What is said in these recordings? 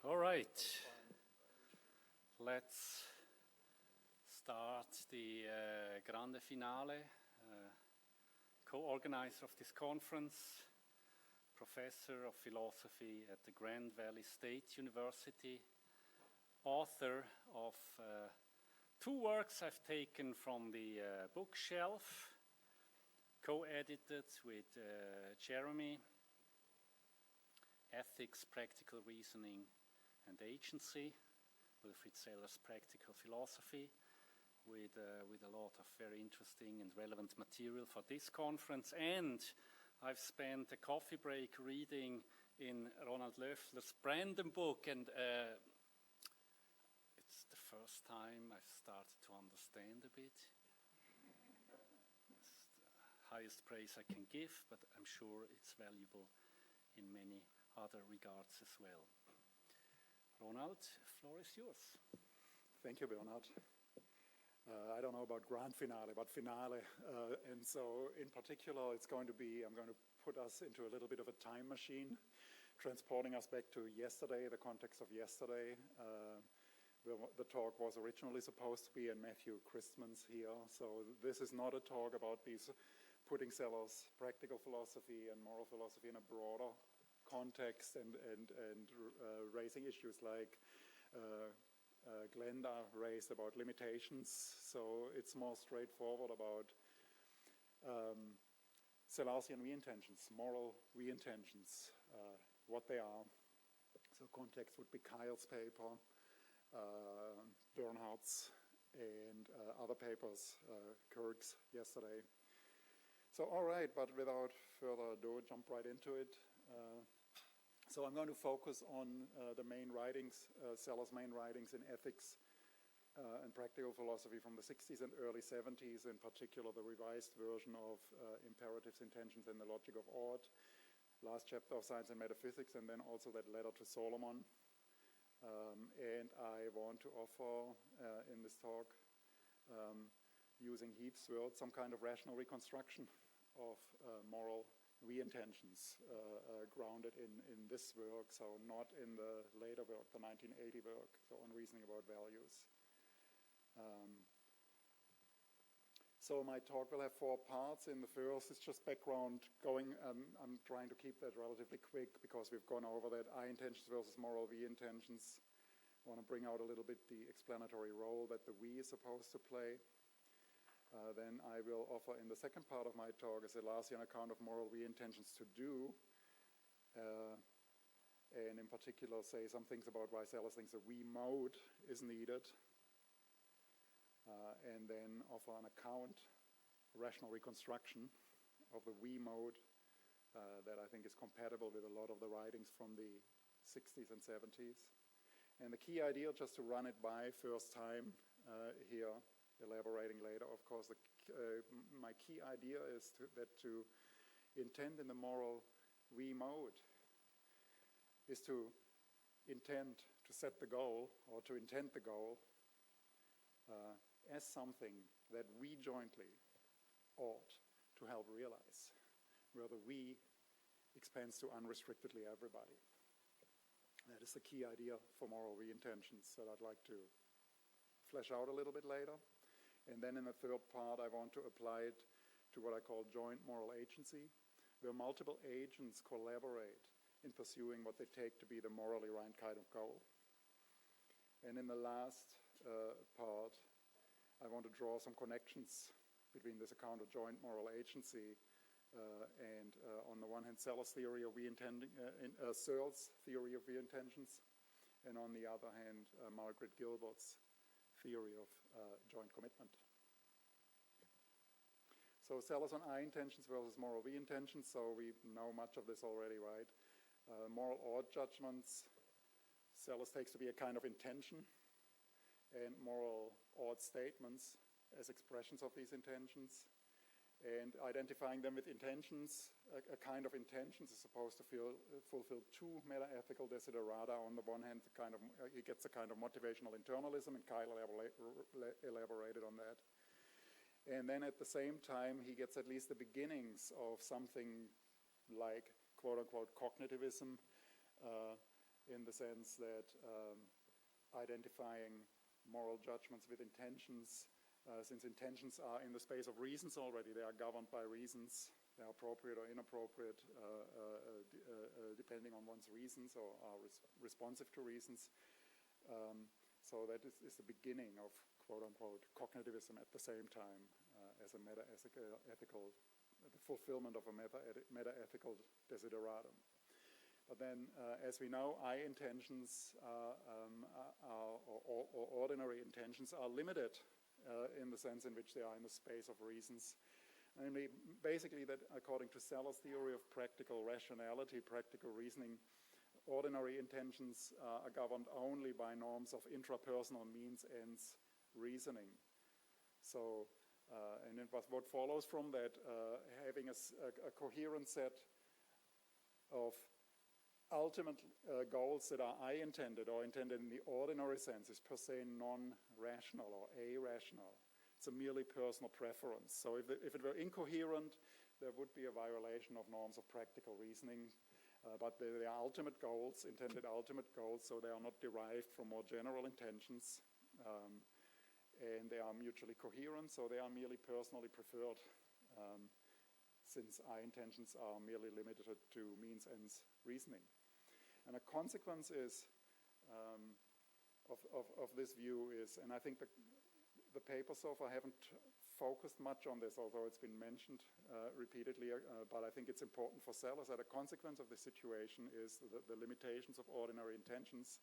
All right, let's start the grande finale. Co-organizer of this conference, professor of philosophy at the Grand Valley State University, author of two works I've taken from the bookshelf, co-edited with Jeremy, Ethics, Practical Reasoning and Agency, Wilfrid Sellars' Practical Philosophy, with a lot of very interesting and relevant material for this conference. And I've spent a coffee break reading in Ronald Loeffler's Brandon book, and it's the first time I've started to understand a bit. It's the highest praise I can give, but I'm sure it's valuable in many other regards as well. Ronald, the floor is yours. Thank you, Bernard. I don't know about grand finale, but finale. And so in particular, it's going to be, I'm going to put us into a little bit of a time machine, transporting us back to yesterday, the context of yesterday. The talk was originally supposed to be in Matthew Christman's here. So this is not a talk about these putting Sellars' practical philosophy and moral philosophy in a broader context and raising issues like Glenda raised about limitations. So it's more straightforward about Sellarsian re-intentions, moral re-intentions, what they are. So context would be Kyle's paper, Bernhardt's, and other papers, Kirk's yesterday. So all right, but without further ado, jump right into it. So I'm going to focus on the main writings, Sellars' main writings in ethics and practical philosophy from the 60s and early 70s, in particular the revised version of Imperatives, Intentions, and the Logic of Ought, last chapter of Science and Metaphysics, and then also that letter to Solomon. And I want to offer in this talk, using Heath's words, some kind of rational reconstruction of moral re-intentions grounded in this work, so not in the later work, the 1980 work, so on reasoning about values. So my talk will have 4 parts. In the first, it's just background going. I'm trying to keep that relatively quick because we've gone over that I intentions versus moral we intentions. I want to bring out a little bit the explanatory role that the we is supposed to play. Then I will offer in the second part of my talk a Sellarsian account of moral re-intentions to do, and in particular say some things about why Sellars thinks a we mode is needed, and then offer an account, a rational reconstruction of the we mode that I think is compatible with a lot of the writings from the 60s and 70s. And the key idea, just to run it by first time here, elaborating later, of course, my key idea is that to intend in the moral we mode is to intend to set the goal or to intend the goal as something that we jointly ought to help realize, where the we expands to unrestrictedly everybody. That is the key idea for moral re-intentions that I'd like to flesh out a little bit later. And then in the third part, I want to apply it to what I call joint moral agency, where multiple agents collaborate in pursuing what they take to be the morally right kind of goal. And in the last part, I want to draw some connections between this account of joint moral agency and, on the one hand, Sellars' theory of Searle's theory of re-intentions, and on the other hand, Margaret Gilbert's theory of joint commitment. So Sellars on I intentions versus moral we intentions. So we know much of this already, right? Moral ought judgments, Sellars takes to be a kind of intention, and moral ought statements as expressions of these intentions. And identifying them with intentions, a kind of intentions is supposed to fulfill 2 meta-ethical desiderata. On the one hand, he gets a kind of motivational internalism, and Kyle elaborated on that. And then at the same time, he gets at least the beginnings of something like quote-unquote cognitivism, in the sense that identifying moral judgments with intentions, since intentions are in the space of reasons already, they are governed by reasons, they are appropriate or inappropriate depending on one's reasons, or are responsive to reasons. So that is the beginning of quote-unquote cognitivism at the same time as a meta-ethical, the fulfillment of a meta-ethical desideratum. But then, as we know, I intentions or ordinary intentions are limited in the sense in which they are in the space of reasons. Namely, basically that according to Sellars' theory of practical rationality, practical reasoning, ordinary intentions are governed only by norms of intrapersonal means ends reasoning. So, and then what follows from that, having a coherent set of ultimate goals that are I-intended or intended in the ordinary sense is per se non-rational or irrational. It's a merely personal preference. So if it were incoherent, there would be a violation of norms of practical reasoning. But they are ultimate goals, intended ultimate goals, so they are not derived from more general intentions. And they are mutually coherent, so they are merely personally preferred, since I-intentions are merely limited to means-ends reasoning. And a consequence is of this view is, and I think the paper so far haven't focused much on this, although it's been mentioned repeatedly, but I think it's important for Sellars that a consequence of the situation is the limitations of ordinary intentions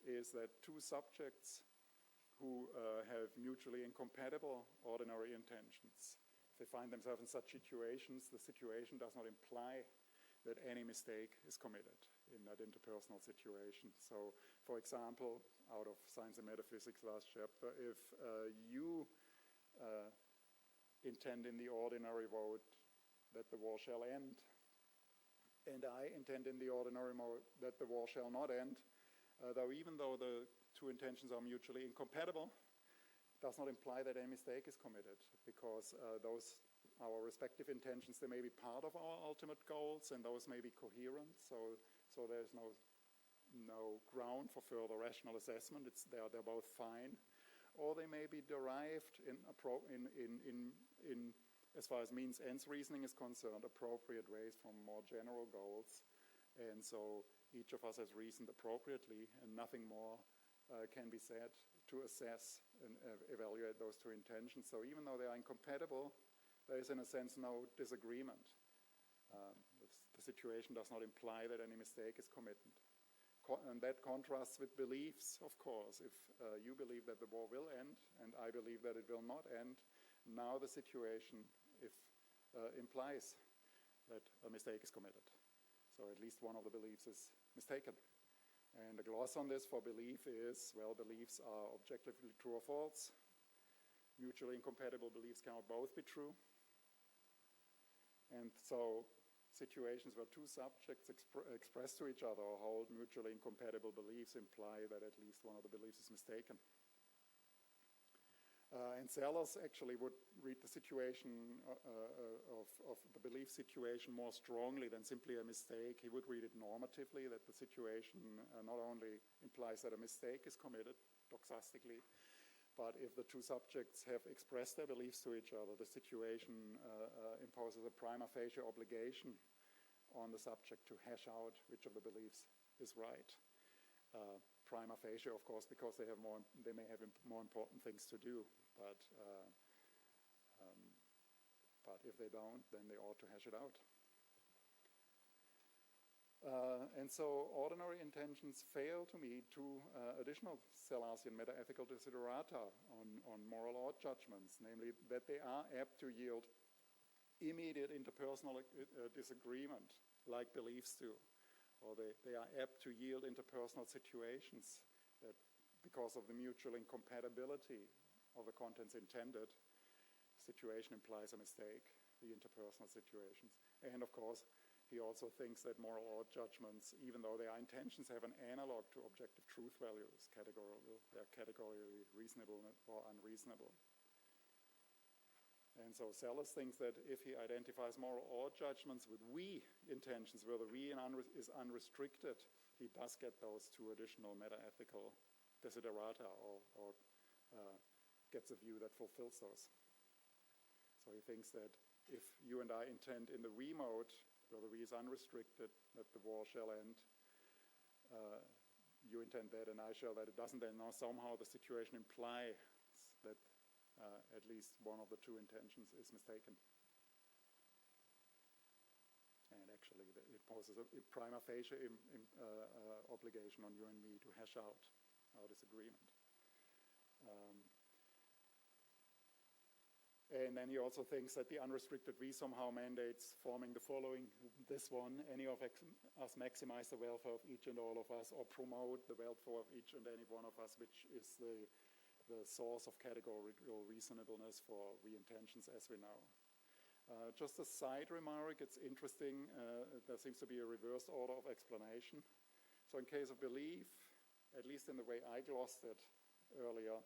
is that two subjects who have mutually incompatible ordinary intentions, if they find themselves in such situations, the situation does not imply that any mistake is committed in that interpersonal situation. So, for example, out of Science and Metaphysics last chapter, if you intend in the ordinary mode that the war shall end, and I intend in the ordinary mode that the war shall not end, even though the two intentions are mutually incompatible, does not imply that any mistake is committed, because our respective intentions, they may be part of our ultimate goals, and those may be coherent, so there's no ground for further rational assessment. They're both fine, or they may be derived in as far as means-ends reasoning is concerned, appropriate ways from more general goals, and so each of us has reasoned appropriately, and nothing more can be said to assess and evaluate those two intentions. So even though they are incompatible, there is, in a sense, no disagreement. The situation does not imply that any mistake is committed. And that contrasts with beliefs, of course. If you believe that the war will end, and I believe that it will not end, now the situation implies that a mistake is committed. So at least one of the beliefs is mistaken. And the gloss on this for belief is, well, beliefs are objectively true or false. Mutually incompatible beliefs cannot both be true. And so situations where two subjects express to each other or hold mutually incompatible beliefs imply that at least one of the beliefs is mistaken. And Sellars actually would read the situation of the belief situation more strongly than simply a mistake. He would read it normatively, that the situation not only implies that a mistake is committed, doxastically, but if the two subjects have expressed their beliefs to each other, the situation imposes a prima facie obligation on the subject to hash out which of the beliefs is right. Prima facie, of course, because they may have more important things to do, but if they don't, then they ought to hash it out. And so ordinary intentions fail to meet two additional Sellarsian meta-ethical desiderata on moral ought judgments, namely that they are apt to yield immediate interpersonal disagreement, like beliefs do, or they are apt to yield interpersonal situations that, because of the mutual incompatibility of the contents intended, situation implies a mistake, the interpersonal situations. And of course, he also thinks that moral ought judgments, even though their intentions have an analog to objective truth values, they're categorically reasonable or unreasonable. And so Sellars thinks that if he identifies moral ought judgments with we intentions, where the we is unrestricted, he does get those two additional meta-ethical desiderata, or gets a view that fulfills those. So he thinks that if you and I intend in the we mode, where the we is unrestricted, that the war shall end, you intend that and I shall that, it doesn't then now somehow the situation implies that at least one of the two intentions is mistaken. And actually, it poses a prima facie obligation on you and me to hash out our disagreement. And then he also thinks that the unrestricted we somehow mandates forming the following, this one, any of us maximize the welfare of each and all of us, or promote the welfare of each and any one of us, which is the source of categorical reasonableness for we intentions as we know. Just a side remark, it's interesting, there seems to be a reversed order of explanation. So in case of belief, at least in the way I glossed it earlier,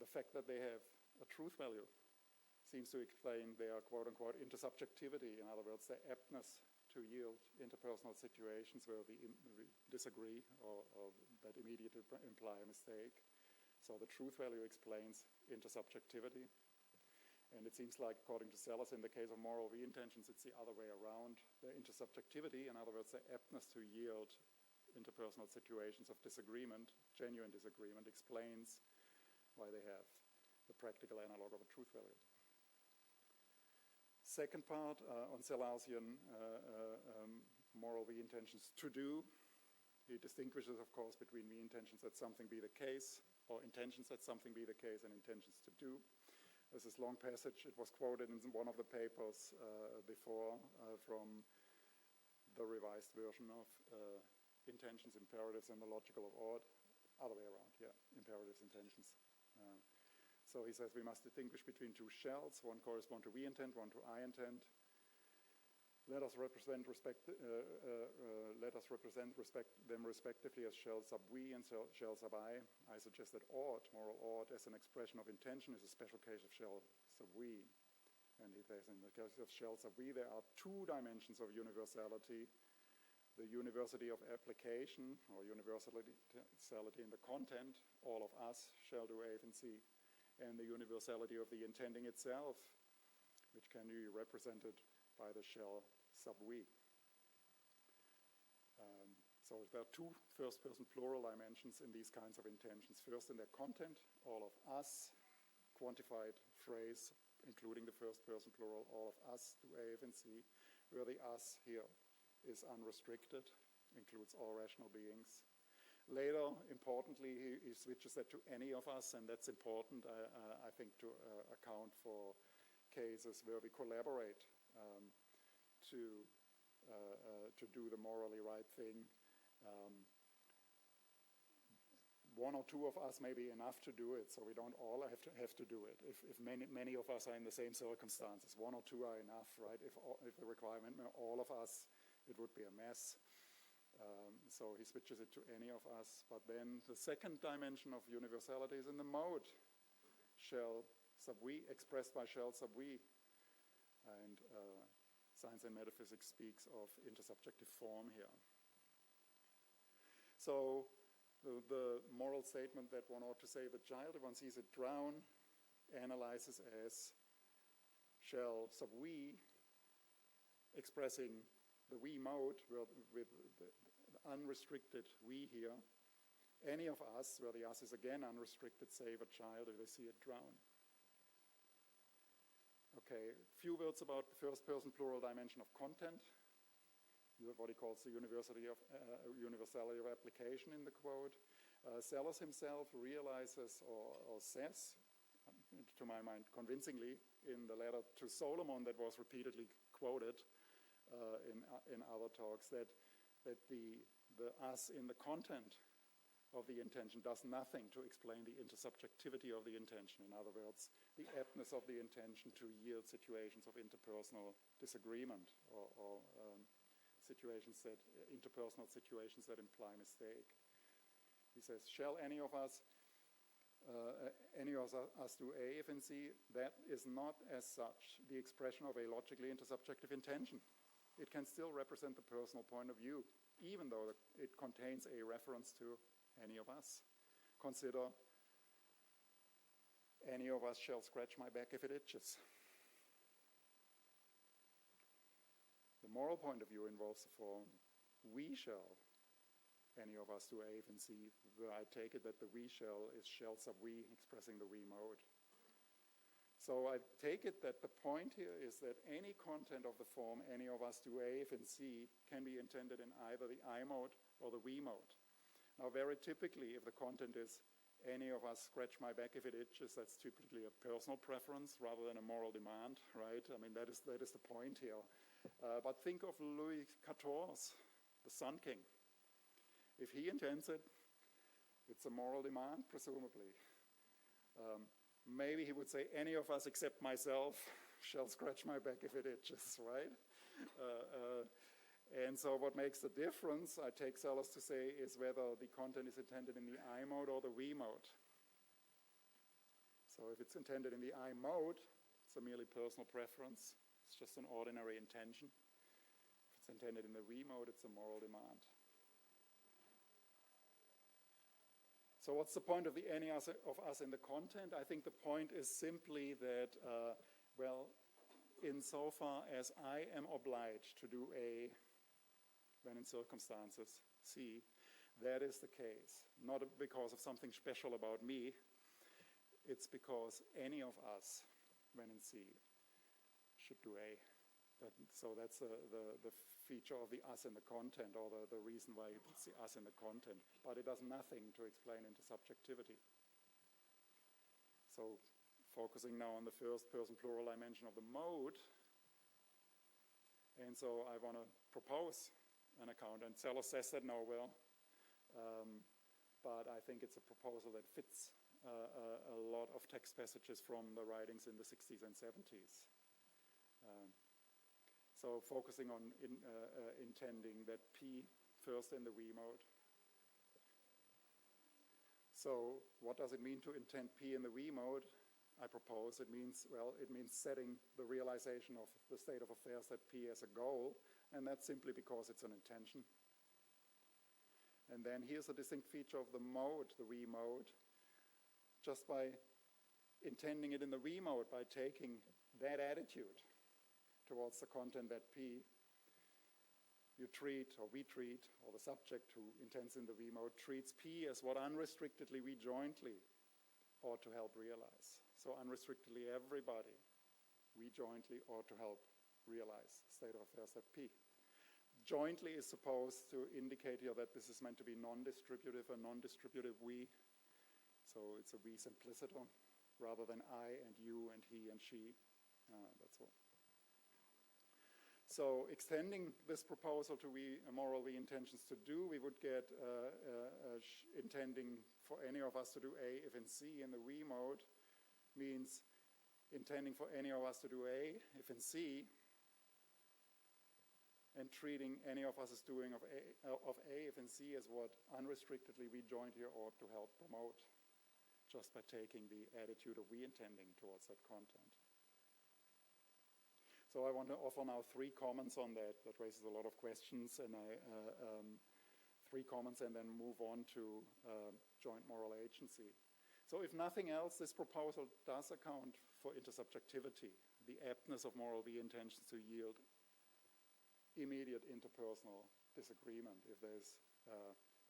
the fact that they have a truth value seems to explain their quote-unquote intersubjectivity, in other words, their aptness to yield interpersonal situations where we disagree or that immediately imply a mistake. So the truth value explains intersubjectivity. And it seems like, according to Sellars, in the case of moral we-intentions, it's the other way around. The intersubjectivity, in other words, the aptness to yield interpersonal situations of disagreement, genuine disagreement, explains why they have the practical analog of a truth value. Second part, on Sellarsian moral we-intentions to do. He distinguishes, of course, between we-intentions that something be the case, or intentions that something be the case, and intentions to do. This is long passage. It was quoted in one of the papers before from the revised version of intentions, imperatives, and the logical of ought. Other way around, yeah, imperatives, intentions. So he says we must distinguish between two shells. One corresponds to we intend, one to I intend. Let us represent them respectively as shell sub we and shell sub I. I suggest that ought, moral ought, as an expression of intention is a special case of shell sub we. And he says in the case of shell sub we, there are two dimensions of universality. The universality of application, or universality in the content, all of us shall do A and C, and the universality of the intending itself, which can be represented by the shell sub we. So there are two first-person plural dimensions in these kinds of intentions. First, in their content, all of us, quantified phrase, including the first-person plural, all of us do A and C, where the us here is unrestricted, includes all rational beings. Later, importantly, he switches that to any of us, and that's important, I think, to account for cases where we collaborate to do the morally right thing. One or two of us may be enough to do it, so we don't all have to do it. If many of us are in the same circumstances, one or two are enough, right? If the requirement were all of us, it would be a mess. So he switches it to any of us. But then the second dimension of universality is in the mode. Shell sub we, expressed by shell sub we. And science and metaphysics speaks of intersubjective form here. So the moral statement that one ought to save a child if one sees it drown analyzes as shell sub we, expressing the we mode with the unrestricted we here. Any of us, where the us is again unrestricted, save a child if they see it drown. Okay, few words about the first-person plural dimension of content. What he calls the universality of application in the quote. Sellars himself realizes or says, to my mind convincingly, in the letter to Solomon that was repeatedly quoted in other talks, that the us in the content of the intention does nothing to explain the intersubjectivity of the intention. In other words, the aptness of the intention to yield situations of interpersonal disagreement or interpersonal situations that imply mistake. He says, shall any of us do A, if and C? That is not as such the expression of a logically intersubjective intention. it can still represent the personal point of view, even though it contains a reference to any of us. Consider, any of us shall scratch my back if it itches. The moral point of view involves the form, we shall, any of us do A, if, and C, where I take it that the we shall is shall sub we, expressing the we mode. So I take it that the point here is that any content of the form, any of us do A, if, and C, can be intended in either the I mode or the we mode. Now, very typically, if the content is any of us scratch my back if it itches, that's typically a personal preference rather than a moral demand, right? I mean, that is the point here. But think of Louis XIV, the Sun King. If he intends it, it's a moral demand, presumably. Maybe he would say, any of us except myself shall scratch my back if it itches, right? And so what makes the difference, I take Sellars to say, is whether the content is intended in the I mode or the we mode. So if it's intended in the I mode, it's a merely personal preference. It's just an ordinary intention. If it's intended in the we mode, it's a moral demand. So what's the point of the any of us in the content? I think the point is simply that, well, insofar as I am obliged to do A, when in circumstances C, that is the case. Not because of something special about me, it's because any of us, when in C, should do A. So that's the feature of the us in the content, or the reason why he puts the us in the content. But it does nothing to explain intersubjectivity. So focusing now on the first person plural dimension of the mode, and so I want to propose an account, and Sellars says that no, well, but I think it's a proposal that fits a lot of text passages from the writings in the 60s and 70s. So focusing on intending that P first in the we mode. So what does it mean to intend P in the we mode? I propose it means setting the realization of the state of affairs that P as a goal, and that's simply because it's an intention. And then here's a distinct feature of the mode, the we mode. Just by intending it in the we mode, by taking that attitude towards the content that P, you treat, or we treat, or the subject who intends in the we mode treats P as what unrestrictedly we jointly ought to help realize. So unrestrictedly everybody, we jointly ought to help realize the state of affairs at P. Jointly is supposed to indicate here that this is meant to be non-distributive, a non-distributive we. So it's a we simpliciter rather than I and you and he and she. That's all. So extending this proposal to moral we intentions to do, we would get intending for any of us to do A if in C in the we mode means intending for any of us to do A if in C, and treating any of us as doing of A if in C as what unrestrictedly we jointly ought to help promote, just by taking the attitude of we intending towards that content. So I want to offer now 3 comments on that. That raises a lot of questions, and 3 comments and then move on to joint moral agency. So if nothing else, this proposal does account for intersubjectivity, the aptness of moral we intentions to yield immediate interpersonal disagreement if there's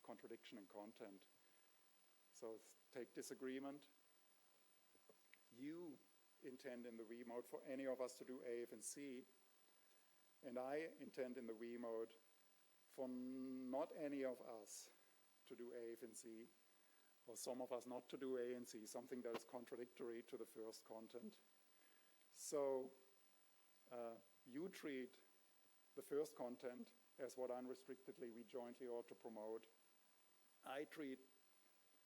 contradiction in content. So take disagreement. You intend in the we mode for any of us to do A if and C, and I intend in the we mode for not any of us to do A if and C, or some of us not to do A and C, something that is contradictory to the first content. So you treat the first content as what unrestrictedly we jointly ought to promote. I treat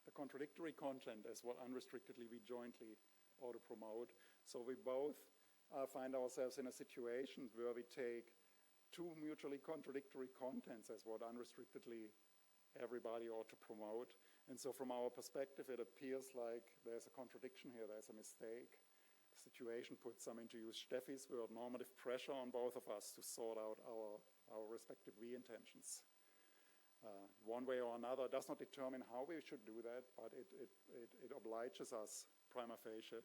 the contradictory content as what unrestrictedly we jointly ought to promote. So we both find ourselves in a situation where we take 2 mutually contradictory contents as what unrestrictedly everybody ought to promote. And so from our perspective, it appears like there's a contradiction here, there's a mistake. situation puts, to use Steffi's word, normative pressure on both of us to sort out our respective we intentions. One way or another does not determine how we should do that, but it obliges us, prima facie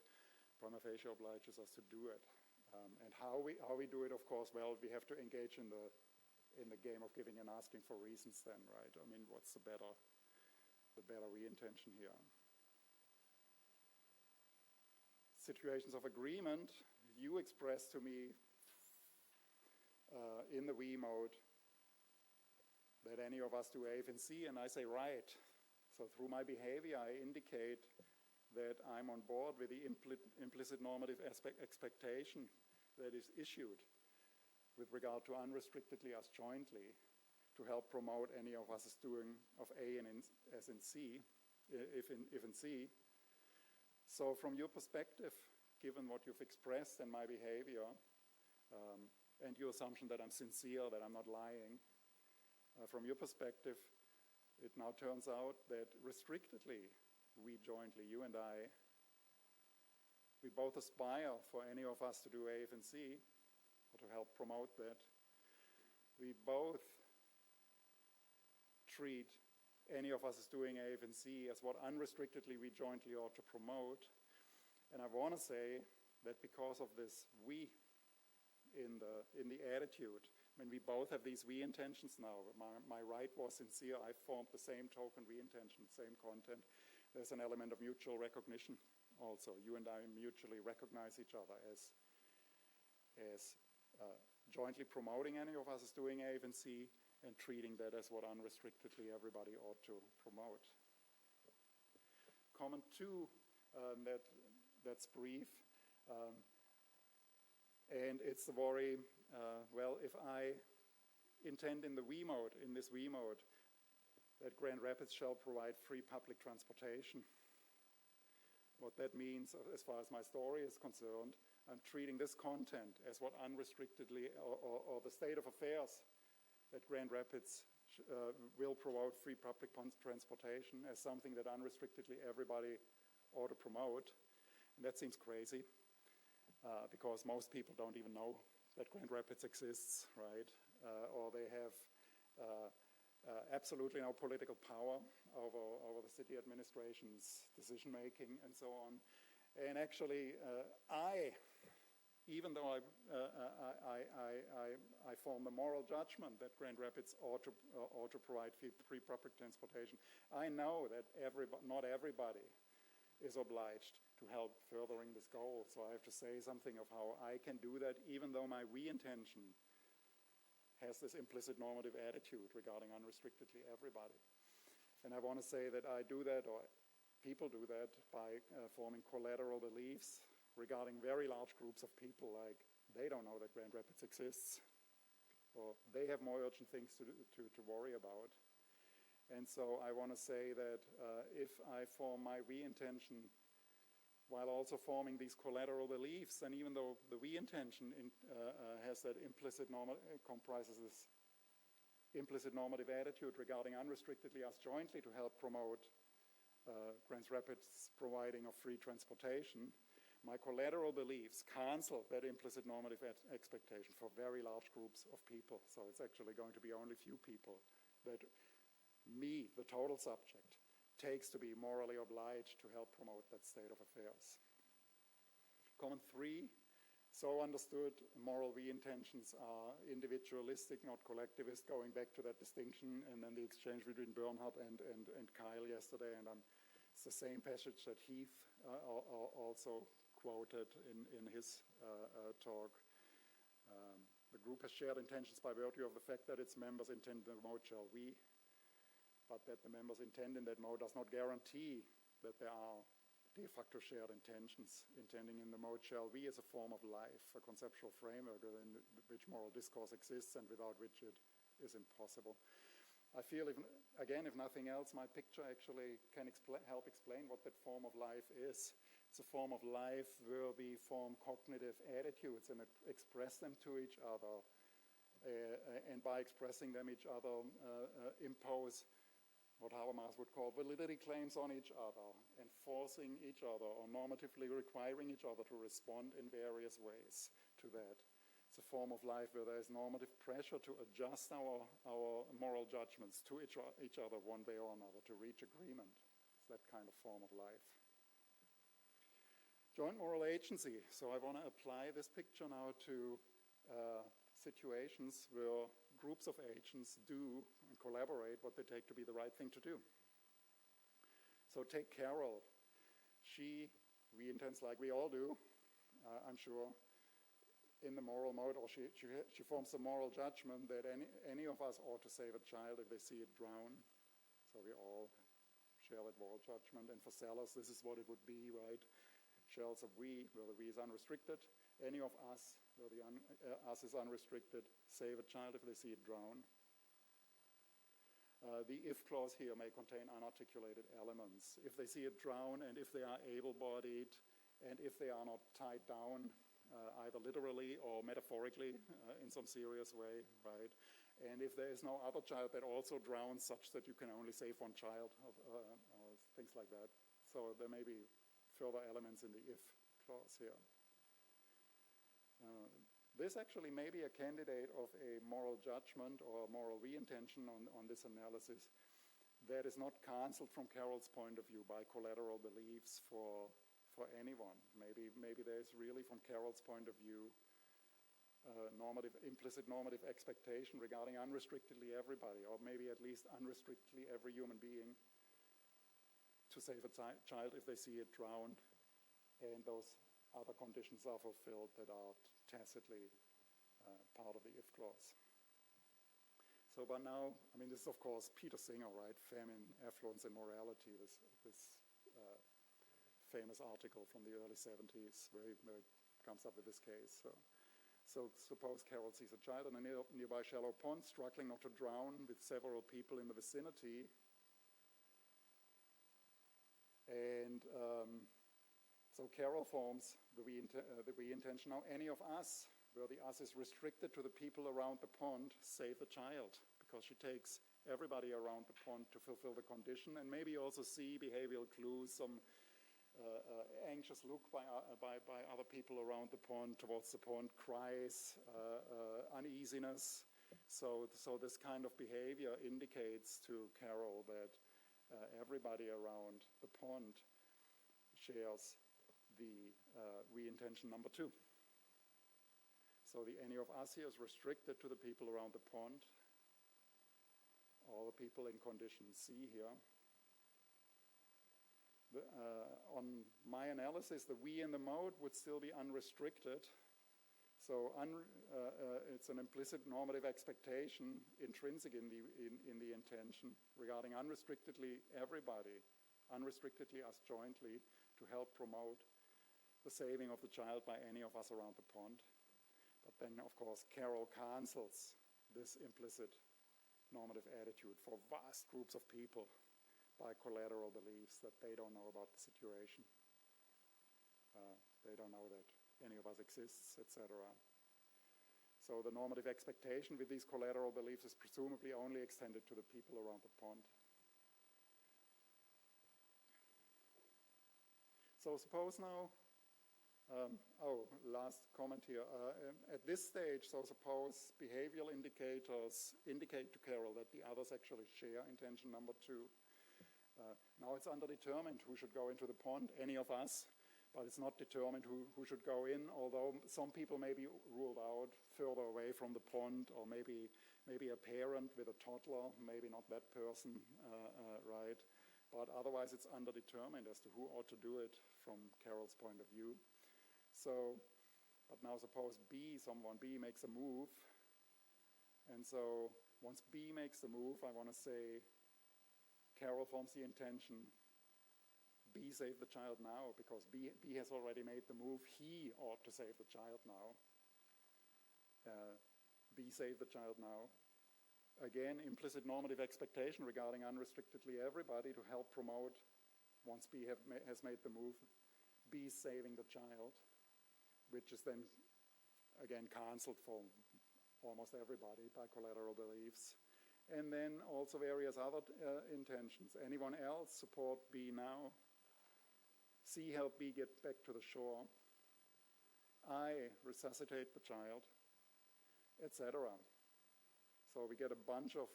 obliges us to do it. And how we do it, of course, well, we have to engage in the game of giving and asking for reasons then, right? What's the better we intention here? Situations of agreement, you express to me in the we mode that any of us do A, and C, and I say right. So through my behavior, I indicate that I'm on board with the implicit normative expectation that is issued with regard to unrestrictedly us jointly to help promote any of us as doing of A as in C, if in C. So from your perspective, given what you've expressed in my behavior, and your assumption that I'm sincere, that I'm not lying, from your perspective, it now turns out that restrictedly, we jointly, you and I, we both aspire for any of us to do A and C, or to help promote that. We both treat any of us as doing A and C as what unrestrictedly we jointly ought to promote. And I want to say that because of this we in the attitude, we both have these we intentions now. My right was sincere. I formed the same token we intention, same content. There's an element of mutual recognition also. You and I mutually recognize each other as jointly promoting any of us as doing A and C, and treating that as what unrestrictedly everybody ought to promote. Comment 2, that's brief, and it's the worry, if I intend in this we mode, that Grand Rapids shall provide free public transportation. What that means, as far as my story is concerned, I'm treating this content as what unrestrictedly, or the state of affairs, that Grand Rapids will promote free public transportation as something that unrestrictedly everybody ought to promote. And that seems crazy, because most people don't even know that Grand Rapids exists, right? Or they have absolutely no political power over the city administration's decision-making and so on. And actually, even though I form the moral judgment that Grand Rapids ought to provide free public transportation, I know that not everybody is obliged to help furthering this goal. So I have to say something of how I can do that, even though my we intention has this implicit normative attitude regarding unrestrictedly everybody. And I want to say that I do that, or people do that, by forming collateral beliefs regarding very large groups of people, like they don't know that Grand Rapids exists, or they have more urgent things to worry about. And so I want to say that if I form my we intention while also forming these collateral beliefs, and even though the we intention has that comprises this implicit normative attitude regarding unrestrictedly us jointly to help promote Grand Rapids providing of free transportation, my collateral beliefs cancel that implicit normative expectation for very large groups of people. So it's actually going to be only few people that me, the total subject, takes to be morally obliged to help promote that state of affairs. Comment 3, so understood, moral we intentions are individualistic, not collectivist, going back to that distinction, and then the exchange between Bernhard and Kyle yesterday, and it's the same passage that Heath also quoted in his talk. The group has shared intentions by virtue of the fact that its members intend the mode shall we, but that the members intend in that mode does not guarantee that there are de facto shared intentions. Intending in the mode shall we is a form of life, a conceptual framework in which moral discourse exists and without which it is impossible. I feel, if nothing else, my picture actually can help explain what that form of life is. It's a form of life where we form cognitive attitudes and express them to each other, and by expressing them each other impose what Habermas would call validity claims on each other, enforcing each other, or normatively requiring each other to respond in various ways to that. It's a form of life where there is normative pressure to adjust our moral judgments to each other one way or another to reach agreement. It's that kind of form of life. Joint moral agency. So I want to apply this picture now to situations where groups of agents do and collaborate what they take to be the right thing to do. So take Carol. She intends, like we all do, I'm sure, in the moral mode, or she forms a moral judgment that any of us ought to save a child if they see it drown. So we all share that moral judgment. And for Sellars, this is what it would be, right? Shells of we, where the we is unrestricted. Any of us, where the us is unrestricted, save a child if they see it drown. The if clause here may contain unarticulated elements. If they see it drown, and if they are able-bodied, and if they are not tied down, either literally or metaphorically in some serious way, right? And if there is no other child that also drowns such that you can only save one child, or things like that. So there may be further elements in the if clause here. This actually may be a candidate of a moral judgment or moral re-intention on this analysis that is not cancelled from Carroll's point of view by collateral beliefs for anyone. Maybe there's really, from Carroll's point of view, implicit normative expectation regarding unrestrictedly everybody, or maybe at least unrestrictedly every human being, to save a child if they see it drown, and those other conditions are fulfilled that are tacitly part of the if clause. So by now, I mean, this is of course Peter Singer, right? Famine, Affluence, and Morality, this famous article from the early 70s where it comes up with this case. So suppose Carol sees a child in a nearby shallow pond struggling not to drown with several people in the vicinity. And so Carol forms the we intention. Now, any of us, where the us is restricted to the people around the pond, save the child, because she takes everybody around the pond to fulfill the condition, and maybe also see behavioral clues, some anxious look by other people around the pond towards the pond, cries, uneasiness. So this kind of behavior indicates to Carol that everybody around the pond shares the we-intention number 2. So the any of us here is restricted to the people around the pond, all the people in condition C here. On my analysis, the we in the mode would still be unrestricted. So it's an implicit normative expectation intrinsic in the intention regarding unrestrictedly everybody, unrestrictedly us jointly, to help promote the saving of the child by any of us around the pond. But then, of course, Carol cancels this implicit normative attitude for vast groups of people by collateral beliefs that they don't know about the situation. They don't know that any of us exists, etc. So the normative expectation with these collateral beliefs is presumably only extended to the people around the pond. So suppose now, last comment here. At this stage, so suppose behavioral indicators indicate to Carol that the others actually share intention number 2. Now it's underdetermined who should go into the pond, any of us, but it's not determined who should go in, although some people may be ruled out further away from the pond, or maybe a parent with a toddler, maybe not that person, right? But otherwise it's underdetermined as to who ought to do it from Carol's point of view. So, but now suppose someone B makes a move, and so once B makes the move, I want to say Carol forms the intention, B save the child now, because B has already made the move, he ought to save the child now. B save the child now. Again, implicit normative expectation regarding unrestrictedly everybody to help promote, once B has made the move, B saving the child, which is then, again, cancelled for almost everybody by collateral beliefs. and then also various other intentions. Anyone else support B now? C, help B get back to the shore. I, resuscitate the child, etc. So we get a bunch of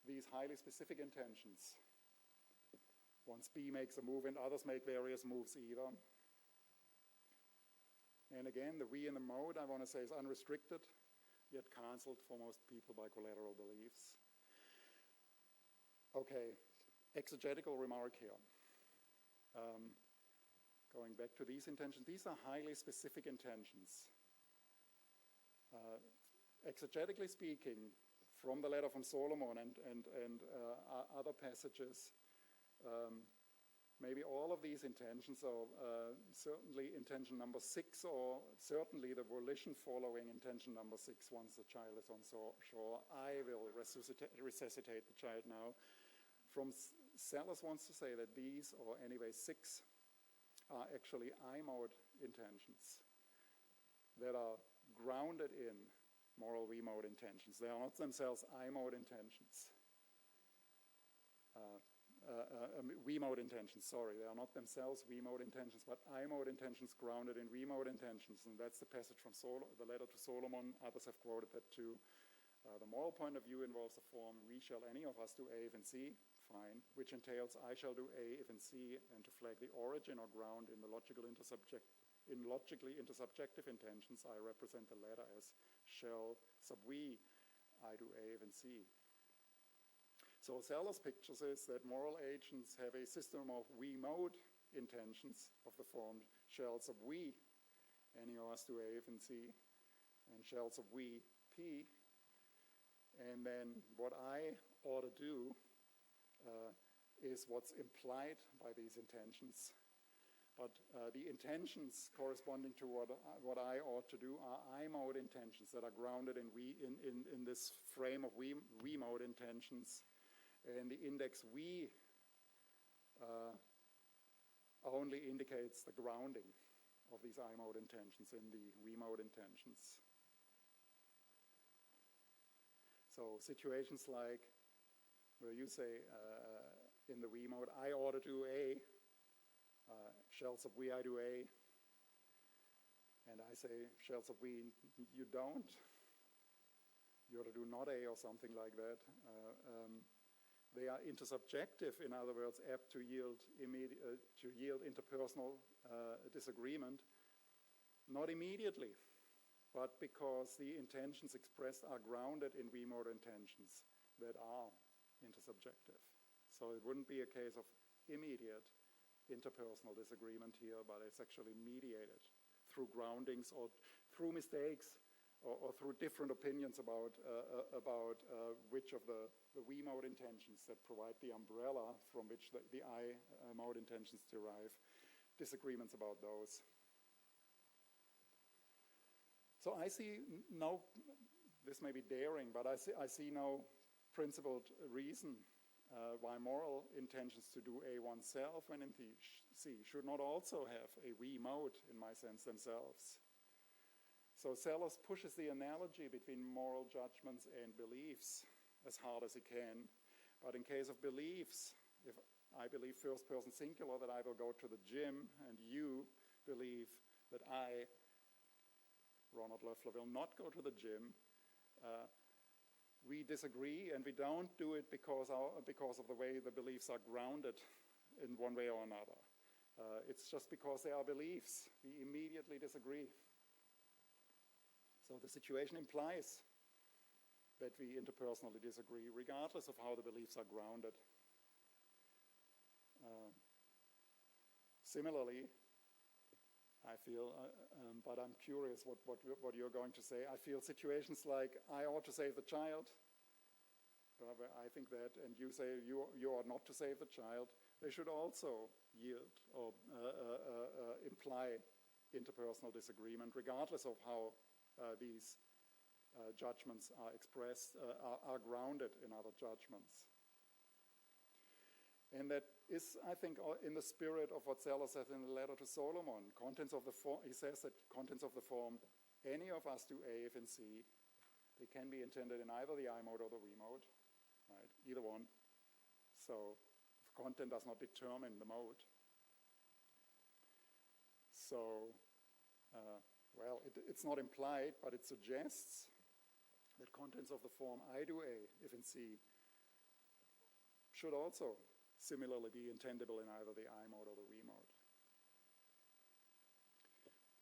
these highly specific intentions. Once B makes a move and others make various moves either. And again, the we in the mode, I want to say, is unrestricted, yet cancelled for most people by collateral beliefs. Okay, exegetical remark here. Going back to these intentions, these are highly specific intentions. Exegetically speaking, from the letter from Solomon and other passages, maybe all of these intentions, or certainly intention number 6, or certainly the volition following intention number 6, once the child is on shore, I will resuscitate the child now. From Sellars wants to say that these, or anyway 6, are actually I-mode intentions that are grounded in moral V-mode intentions. They are not themselves I-mode intentions. V-mode intentions, sorry. They are not themselves V-mode intentions, but I-mode intentions grounded in V-mode intentions. And that's the passage from the letter to Solomon. Others have quoted that too. The moral point of view involves the form, we shall any of us do A if and C, fine, which entails I shall do A if and C, and to flag the origin or ground in the logically intersubjective intentions, I represent the latter as shall sub we, I do A if and C. So Sellars pictures is that moral agents have a system of we-mode intentions of the form shall sub we, any of us do A if and C, and shall sub we P. And then what I ought to do is what's implied by these intentions. But the intentions corresponding to what I ought to do are I-mode intentions that are grounded in this frame of we-mode intentions. And the index we only indicates the grounding of these I-mode intentions in the we-mode intentions. So situations like where you say in the we mode, I ought to do A, shall sub we, I do A, and I say, shall sub we, you don't. You ought to do not A or something like that. They are intersubjective, in other words, apt to yield interpersonal disagreement, not immediately, but because the intentions expressed are grounded in V-mode intentions that are intersubjective. So it wouldn't be a case of immediate interpersonal disagreement here, but it's actually mediated through groundings or through mistakes or through different opinions about which of the V-mode intentions that provide the umbrella from which the I-mode intentions derive, disagreements about those. So I see no, this may be daring, but I see no principled reason why moral intentions to do A oneself when in C should not also have a we mode, in my sense, themselves. So Sellars pushes the analogy between moral judgments and beliefs as hard as he can. But in case of beliefs, if I believe first person singular that I will go to the gym, and you believe that I, Ronald Loeffler, will not go to the gym, we disagree, and we don't do it because of the way the beliefs are grounded in one way or another. It's just because they are beliefs. We immediately disagree. So the situation implies that we interpersonally disagree, regardless of how the beliefs are grounded. Similarly, I feel, but I'm curious what you're going to say. I feel situations like, I ought to save the child. I think that, and you say you ought not to save the child. They should also yield or imply interpersonal disagreement, regardless of how these judgments are expressed, are grounded in other judgments. And that is, I think, in the spirit of what Sellars says in the letter to Solomon. Contents of the form, he says that contents of the form, any of us do A if and C, they can be intended in either the I mode or the we mode. right? Either one. So content does not determine the mode. So, well, it's not implied, but it suggests that contents of the form I do A, if in C, should also similarly be intendable in either the I mode or the we mode.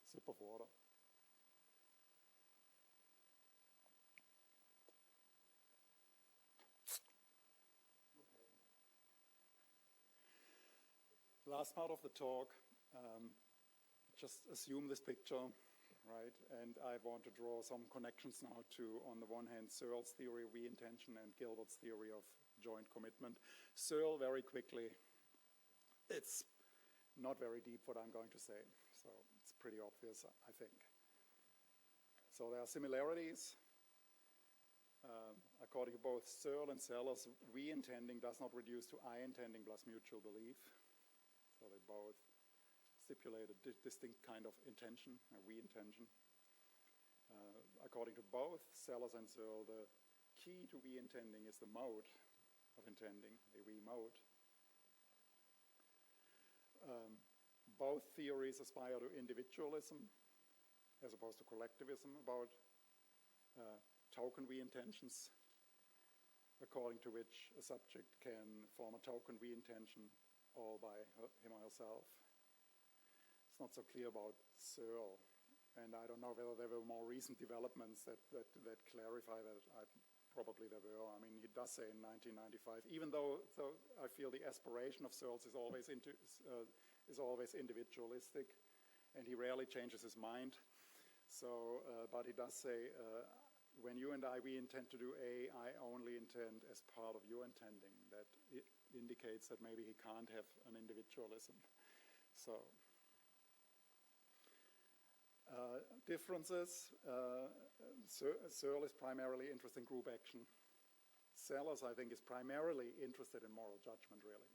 Sip of water. Last part of the talk, just assume this picture, right? And I want to draw some connections now to, on the one hand, Searle's theory of we-intention and Gilbert's theory of joint commitment. Searle, very quickly, it's not very deep what I'm going to say, so it's pretty obvious, I think. So there are similarities. According to both Searle and Sellars, we-intending does not reduce to I-intending plus mutual belief. So they both stipulate a distinct kind of intention, a we-intention. According to both Sellars and Searle, the key to we-intending is the mode of intending, a we mode. Both theories aspire to individualism as opposed to collectivism about token we-intentions, according to which a subject can form a token we-intention all by him or herself. It's not so clear about Searle, and I don't know whether there were more recent developments that clarify that. Probably there were. I mean, he does say in 1995, even though I feel the aspiration of Searle's is always individualistic, and he rarely changes his mind. So, but he does say, when you and we intend to do A, I only intend as part of your intending. That it indicates that maybe he can't have an individualism. So, differences. Searle is primarily interested in group action. Sellars, I think, is primarily interested in moral judgment, really.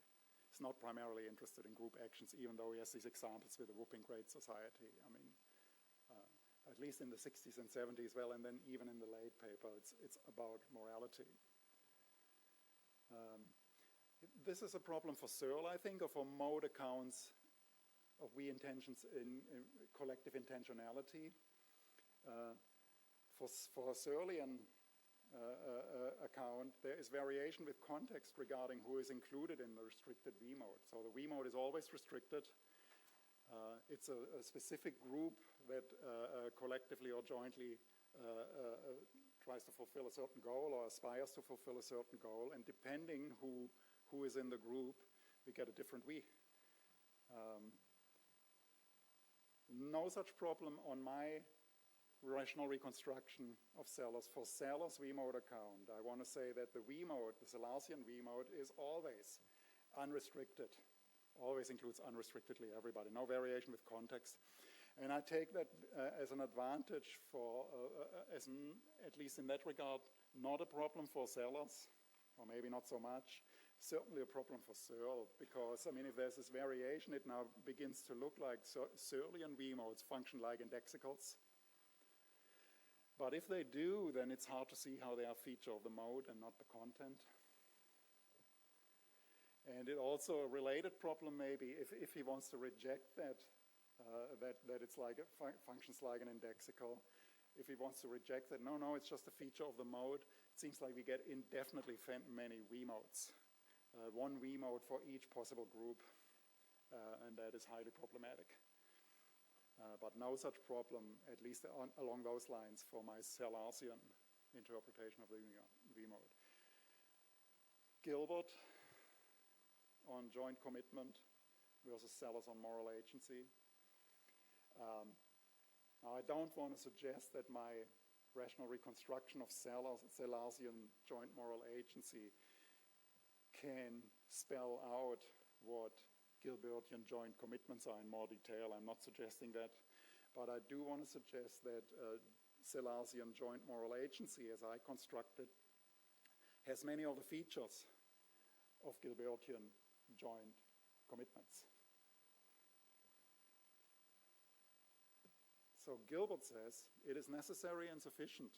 He's not primarily interested in group actions, even though he has these examples with the whooping great society. I mean, at least in the 60s and 70s, well, and then even in the late paper, it's about morality. This is a problem for Searle, I think, or for mode accounts of we-intentions in collective intentionality. For a Searlean account, there is variation with context regarding who is included in the restricted V mode. So the V mode is always restricted. It's a specific group that collectively or jointly tries to fulfill a certain goal or aspires to fulfill a certain goal, and depending who is in the group, we get a different V. No such problem on my rational reconstruction of Sellars. For Sellars' V mode account, I want to say that the V mode, the Sellarsian V mode, is always unrestricted. Always includes unrestrictedly everybody, no variation with context. And I take that as an advantage for, at least in that regard, not a problem for Sellars, or maybe not so much. Certainly a problem for Searle, because, I mean, if there's this variation, it now begins to look like Searlean V modes function like indexicals. But if they do, then it's hard to see how they are a feature of the mode and not the content. And it also a related problem maybe if he wants to reject that it's like functions like an indexical. If he wants to reject that, no, it's just a feature of the mode. It seems like we get indefinitely many V modes. One V mode for each possible group, and that is highly problematic. But no such problem, at least along those lines, for my Sellarsian interpretation of the V mode. Gilbert on joint commitment versus Sellars on moral agency. Now, I don't want to suggest that my rational reconstruction of Sellarsian joint moral agency can spell out what Gilbertian joint commitments are in more detail. I'm not suggesting that, but I do want to suggest that Sellarsian joint moral agency, as I constructed, has many of the features of Gilbertian joint commitments. So Gilbert says, it is necessary and sufficient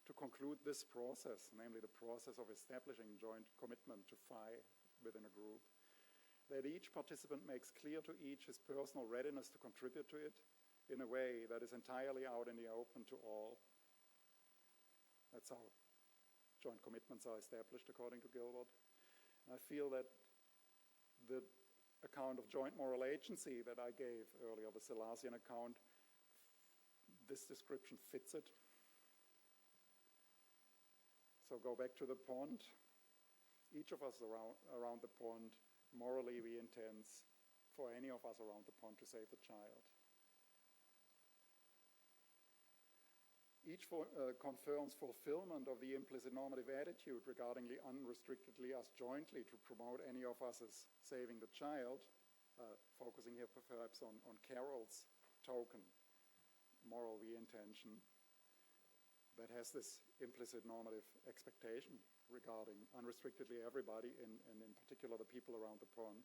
to conclude this process, namely the process of establishing joint commitment to phi within a group, that each participant makes clear to each his personal readiness to contribute to it in a way that is entirely out in the open to all. That's how joint commitments are established, according to Gilbert. And I feel that the account of joint moral agency that I gave earlier, the Sellarsian account, this description fits it. So go back to the pond. Each of us around the pond, morally we intend for any of us around the pond to save the child. Each confirms fulfillment of the implicit normative attitude regarding the unrestrictedly us jointly to promote any of us as saving the child, focusing here perhaps on Carroll's token, moral we-intention, that has this implicit normative expectation regarding unrestrictedly everybody, and in particular the people around the pond.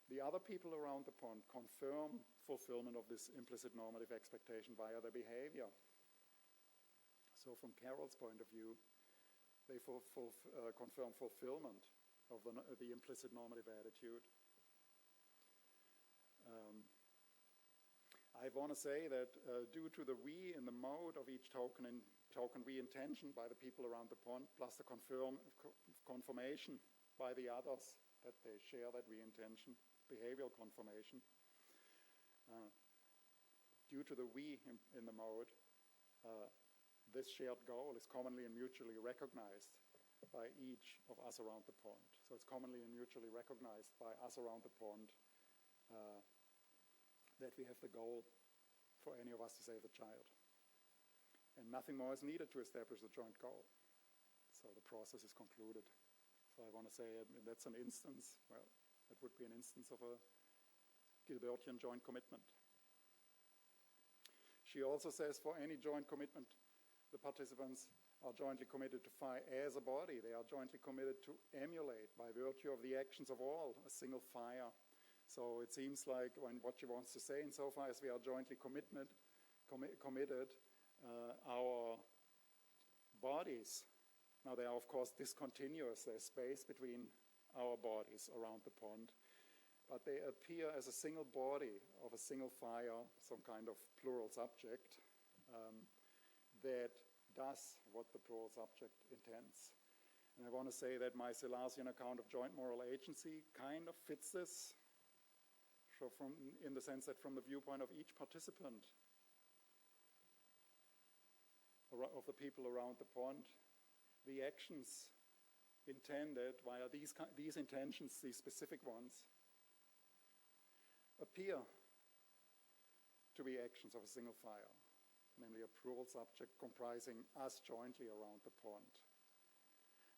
The other people around the pond confirm fulfillment of this implicit normative expectation via their behavior. So from Carroll's point of view, they confirm fulfillment of the implicit normative attitude. I want to say that due to the we in the mode of each token we intention by the people around the pond, plus the confirmation by the others that they share that we intention, behavioral confirmation, due to the we in the mode, this shared goal is commonly and mutually recognized by each of us around the pond. So it's commonly and mutually recognized by us around the pond that we have the goal for any of us to save the child. And nothing more is needed to establish the joint goal. So the process is concluded. So I want to say that's an instance, well, that would be an instance of a Gilbertian joint commitment. She also says for any joint commitment, the participants are jointly committed to phi as a body. They are jointly committed to emulate, by virtue of the actions of all, a single fire. So it seems like what she wants to say, insofar as we are jointly committed, our bodies, now they are of course discontinuous, there's space between our bodies around the pond, but they appear as a single body of a single fire, some kind of plural subject, that does what the plural subject intends. And I want to say that my Sellarsian account of joint moral agency kind of fits this, so in the sense that from the viewpoint of each participant, of the people around the pond, the actions intended via these intentions, these specific ones, appear to be actions of a single fire, namely a plural subject comprising us jointly around the pond.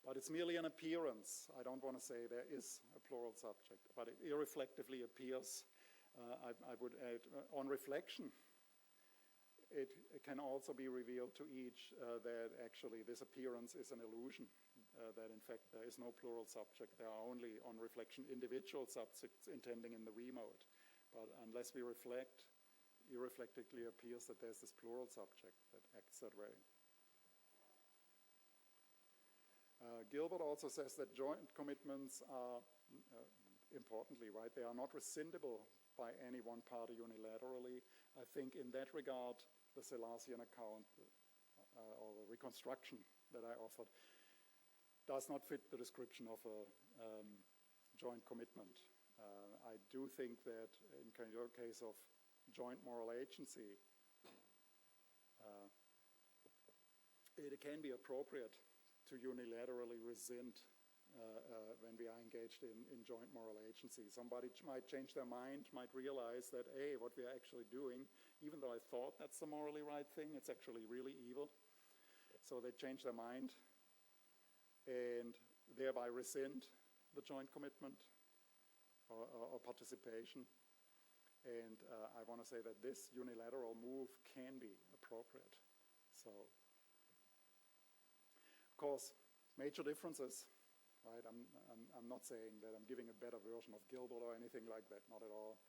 But it's merely an appearance. I don't want to say there is a plural subject, but it irreflectively appears. I would add, on reflection, it can also be revealed to each that actually this appearance is an illusion, that in fact there is no plural subject. There are only, on reflection, individual subjects intending in the we mode. But unless we reflect, irreflectively appears that there's this plural subject that acts that way. Gilbert also says that joint commitments are, importantly, right, they are not rescindable by any one party unilaterally. I think in that regard, the Sellarsian account or the reconstruction that I offered does not fit the description of a joint commitment. I do think that in your case of joint moral agency, it can be appropriate to unilaterally rescind when we are engaged in joint moral agency. Somebody might change their mind, might realize that, hey, what we are actually doing, even though I thought that's the morally right thing, it's actually really evil. So they change their mind and thereby rescind the joint commitment or participation. And I want to say that this unilateral move can be appropriate. So, of course, major differences, right? I'm not saying that I'm giving a better version of Gilbert or anything like that, not at all.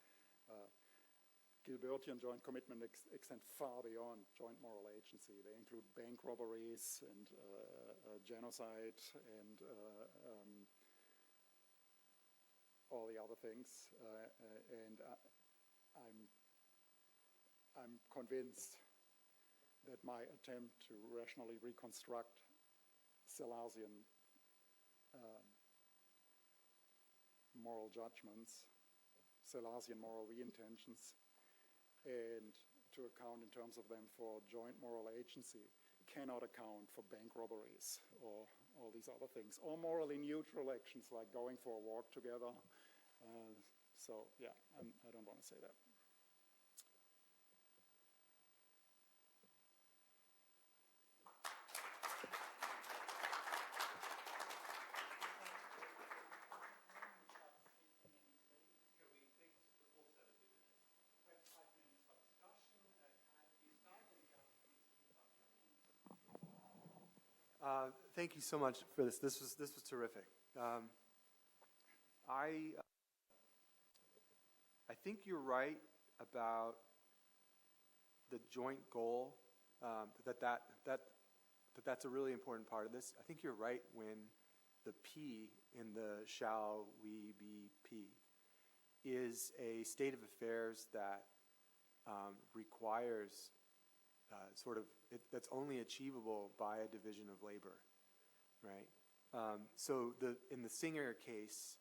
Gilbertian joint commitment extend far beyond joint moral agency. They include bank robberies and genocide and all the other things. And I'm convinced that my attempt to rationally reconstruct Sellarsian moral judgments, Sellarsian moral re-intentions, and to account in terms of them for joint moral agency cannot account for bank robberies or all these other things, or morally neutral actions like going for a walk together. So, yeah, I don't want to say that. Thank you so much for this. This was terrific. I think you're right about the joint goal. That's a really important part of this. I think you're right when the P in the shall we be P is a state of affairs that requires that's only achievable by a division of labor, right? So in the Singer case,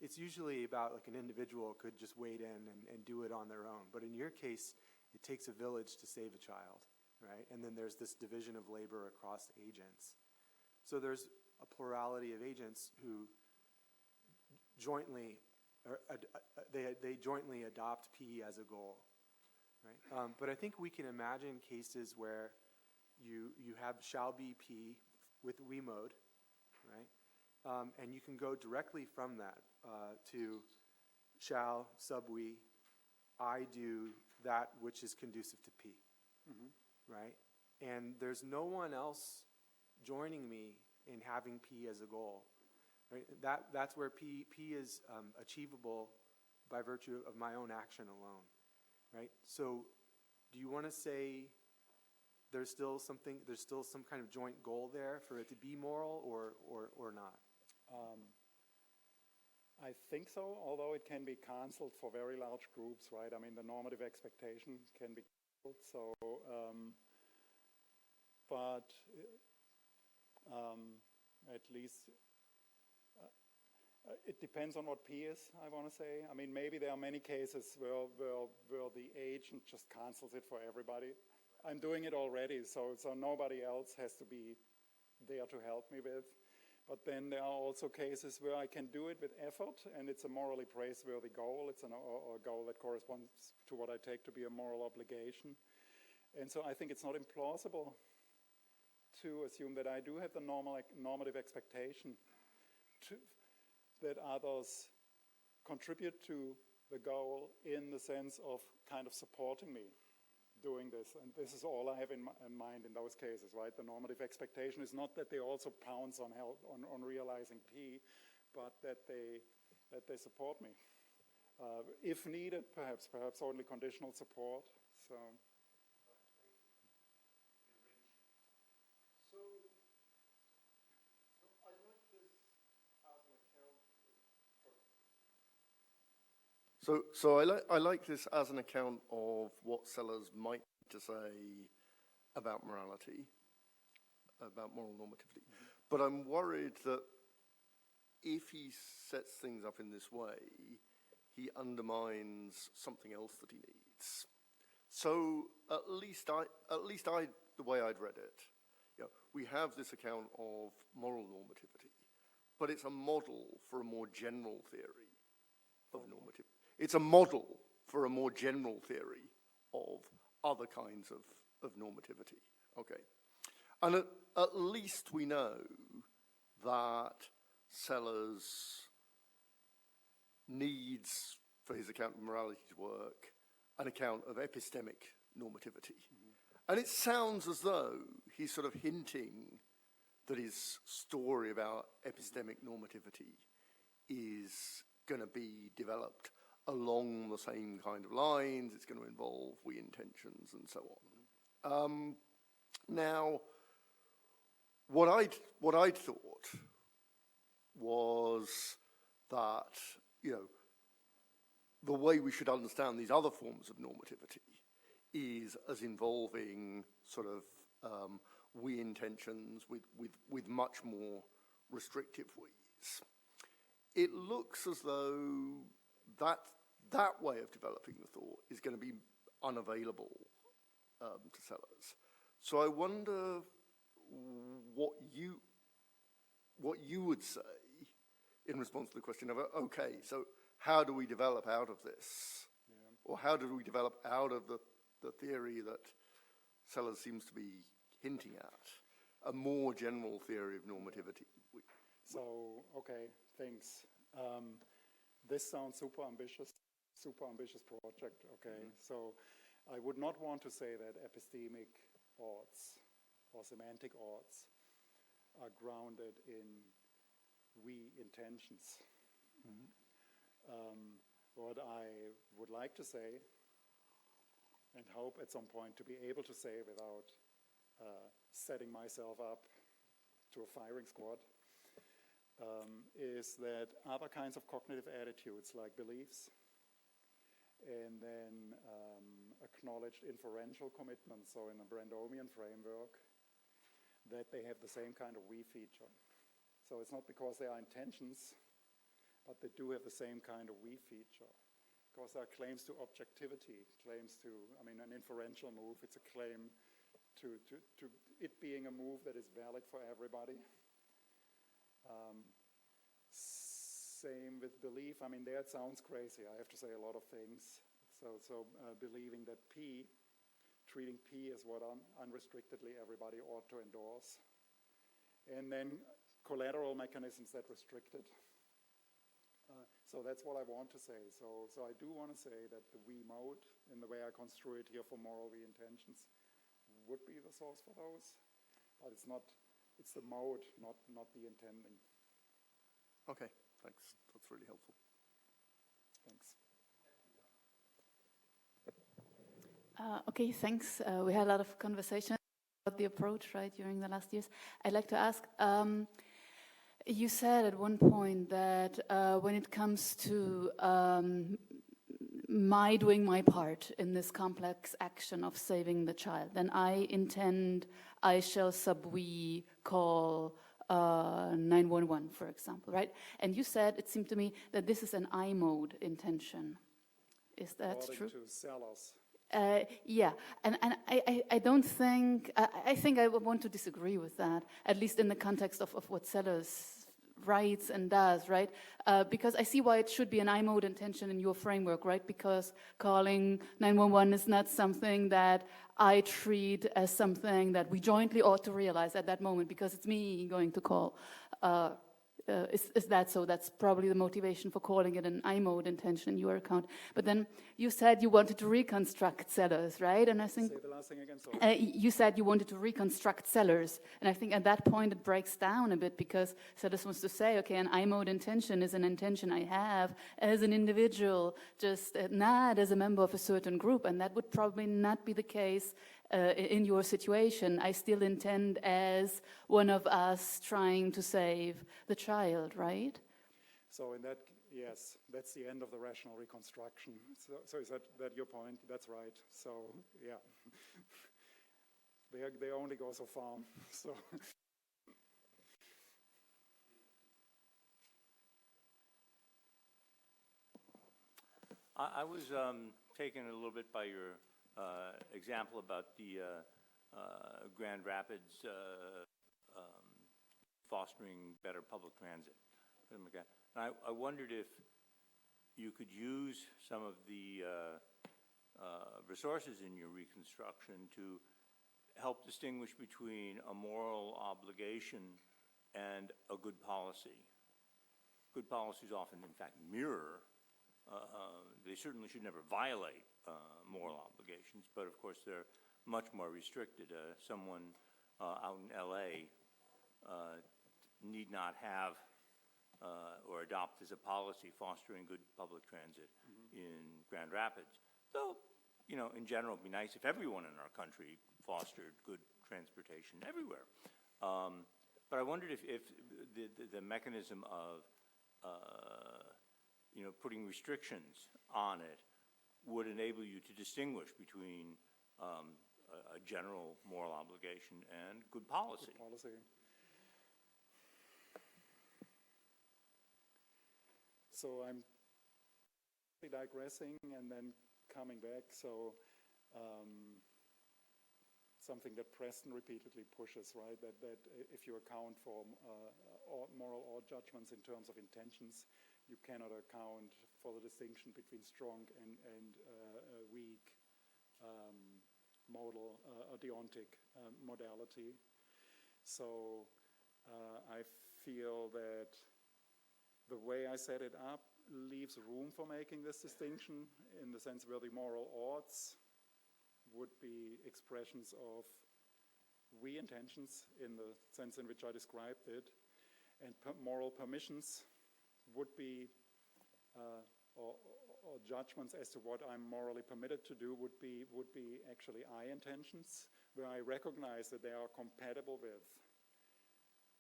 it's usually about like an individual could just wade in and do it on their own. But in your case, it takes a village to save a child, right? And then there's this division of labor across agents. So there's a plurality of agents who jointly, they jointly adopt P as a goal. Right? But I think we can imagine cases where you have shall be P with we mode, right? And you can go directly from that to shall sub we, I do that which is conducive to P, right? And there's no one else joining me in having P as a goal. Right? That's where P is achievable by virtue of my own action alone. Right? So do you want to say there's still some kind of joint goal there for it to be moral or not? I think so, although it can be cancelled for very large groups, right? I mean, the normative expectation can be cancelled, so, but at least it depends on what P is, I want to say. I mean, maybe there are many cases where the agent just cancels it for everybody. I'm doing it already, so nobody else has to be there to help me with. But then there are also cases where I can do it with effort, and it's a morally praiseworthy goal. It's a goal that corresponds to what I take to be a moral obligation. And so I think it's not implausible to assume that I do have the normative expectation that others contribute to the goal in the sense of kind of supporting me doing this. And this is all I have in mind in those cases, right? The normative expectation is not that they also pounce on realizing P, but that they support me. If needed, perhaps only conditional support. So. So I like this as an account of what Sellars might to say about morality, about moral normativity. But I'm worried that if he sets things up in this way, he undermines something else that he needs. So at least I, the way I'd read it, we have this account of moral normativity, but it's a model for a more general theory of normativity. It's a model for a more general theory of other kinds of normativity. Okay. And at least we know that Sellars needs, for his account of morality to work, an account of epistemic normativity. And it sounds as though he's sort of hinting that his story about epistemic normativity is going to be developed along the same kind of lines. It's going to involve we intentions and so on. Now, what I'd thought was that, you know, the way we should understand these other forms of normativity is as involving sort of we intentions with much more restrictive we's. It looks as though that way of developing the thought is going to be unavailable to Sellars. So I wonder what you would say in response to the question of, okay, so how do we develop out of this? Yeah. Or how do we develop out of the theory that Sellars seems to be hinting at, a more general theory of normativity? So, okay, thanks. This sounds super ambitious project, okay? Mm-hmm. So I would not want to say that epistemic odds or semantic odds are grounded in we intentions. Mm-hmm. What I would like to say, and hope at some point to be able to say without setting myself up to a firing squad, is that other kinds of cognitive attitudes like beliefs and then acknowledged inferential commitments, so in a Brandomian framework, that they have the same kind of we feature. So it's not because they are intentions, but they do have the same kind of we feature. Because there are claims to objectivity, claims to, I mean, an inferential move, it's a claim to it being a move that is valid for everybody. Same with belief. I mean, there it sounds crazy. I have to say a lot of things. So believing that P, treating P as what unrestrictedly everybody ought to endorse. And then collateral mechanisms that restrict it. So that's what I want to say. So I do want to say that the we mode, in the way I construe it here for moral we intentions, would be the source for those. But it's not, it's the mode, not the intending. Okay, thanks. That's really helpful. Thanks. Okay, thanks. We had a lot of conversation about the approach, right, during the last years. I'd like to ask, you said at one point that when it comes to my doing my part in this complex action of saving the child, then I shall we call 911, for example, right? And you said, it seemed to me, that this is an I mode intention. Is that true? According to Sellars. Yeah, and I don't think, I think I would want to disagree with that, at least in the context of what Sellars writes and does, right? Because I see why it should be an I mode intention in your framework, right? Because calling 911 is not something that I treat as something that we jointly ought to realize at that moment, because it's me going to call. Is that so? That's probably the motivation for calling it an I mode intention in your account. But then you said you wanted to reconstruct Sellars, right? And I think say the last thing again, sorry. You said you wanted to reconstruct Sellars, and I think at that point it breaks down a bit, because Sellars wants to say, okay, an I mode intention is an intention I have as an individual, just not as a member of a certain group, and that would probably not be the case in your situation. I still intend as one of us trying to save the child, right? So in that, yes, that's the end of the rational reconstruction. So is that your point? That's right. So, yeah. They only go so far. So. I was taken a little bit by your example about the Grand Rapids fostering better public transit. And I wondered if you could use some of the resources in your reconstruction to help distinguish between a moral obligation and a good policy. Good policies often, in fact, mirror. They certainly should never violate moral obligations, but of course they're much more restricted. Someone out in LA need not have or adopt as a policy fostering good public transit in Grand Rapids. Though, you know, in general, it'd be nice if everyone in our country fostered good transportation everywhere. But I wondered if the mechanism of, you know, putting restrictions on it would enable you to distinguish between a general moral obligation and good policy. Good policy. So I'm digressing and then coming back. So something that Preston repeatedly pushes, right? That if you account for moral or judgments in terms of intentions, you cannot account for the distinction between strong and weak modal or deontic modality. So I feel that the way I set it up leaves room for making this distinction in the sense where the moral oughts would be expressions of we intentions in the sense in which I described it, and moral permissions would be, or judgments as to what I'm morally permitted to do would be actually I intentions, where I recognize that they are compatible with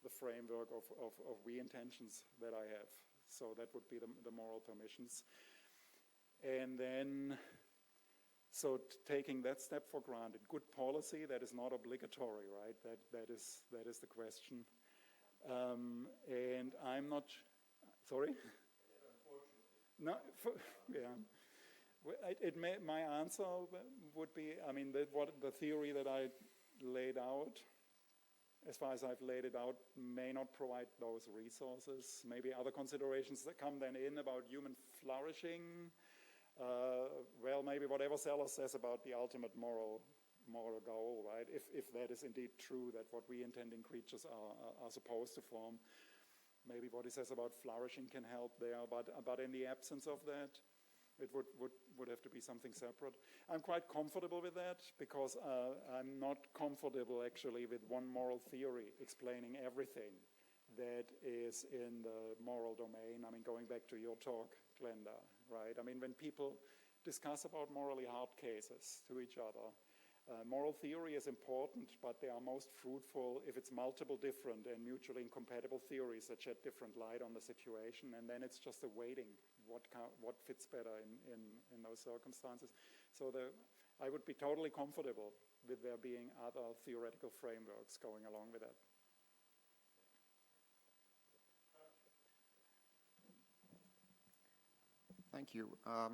the framework of we intentions that I have. So that would be the moral permissions. And then, so taking that step for granted, good policy, that is not obligatory, right? That is the question. And I'm not, sorry? No, yeah. My answer would be, I mean, the theory that I laid out, as far as I've laid it out, may not provide those resources. Maybe other considerations that come then in about human flourishing. Well, maybe whatever Sellars says about the ultimate moral goal, right? If that is indeed true, that what we intending creatures are supposed to form, maybe what he says about flourishing can help there. But in the absence of that, it would have to be something separate. I'm quite comfortable with that because I'm not comfortable actually with one moral theory explaining everything that is in the moral domain. I mean, going back to your talk, Glenda, right? I mean, when people discuss about morally hard cases to each other, moral theory is important, but they are most fruitful if it's multiple different and mutually incompatible theories that shed different light on the situation, and then it's just a weighting what fits better in those circumstances. So I would be totally comfortable with there being other theoretical frameworks going along with that. Thank you. I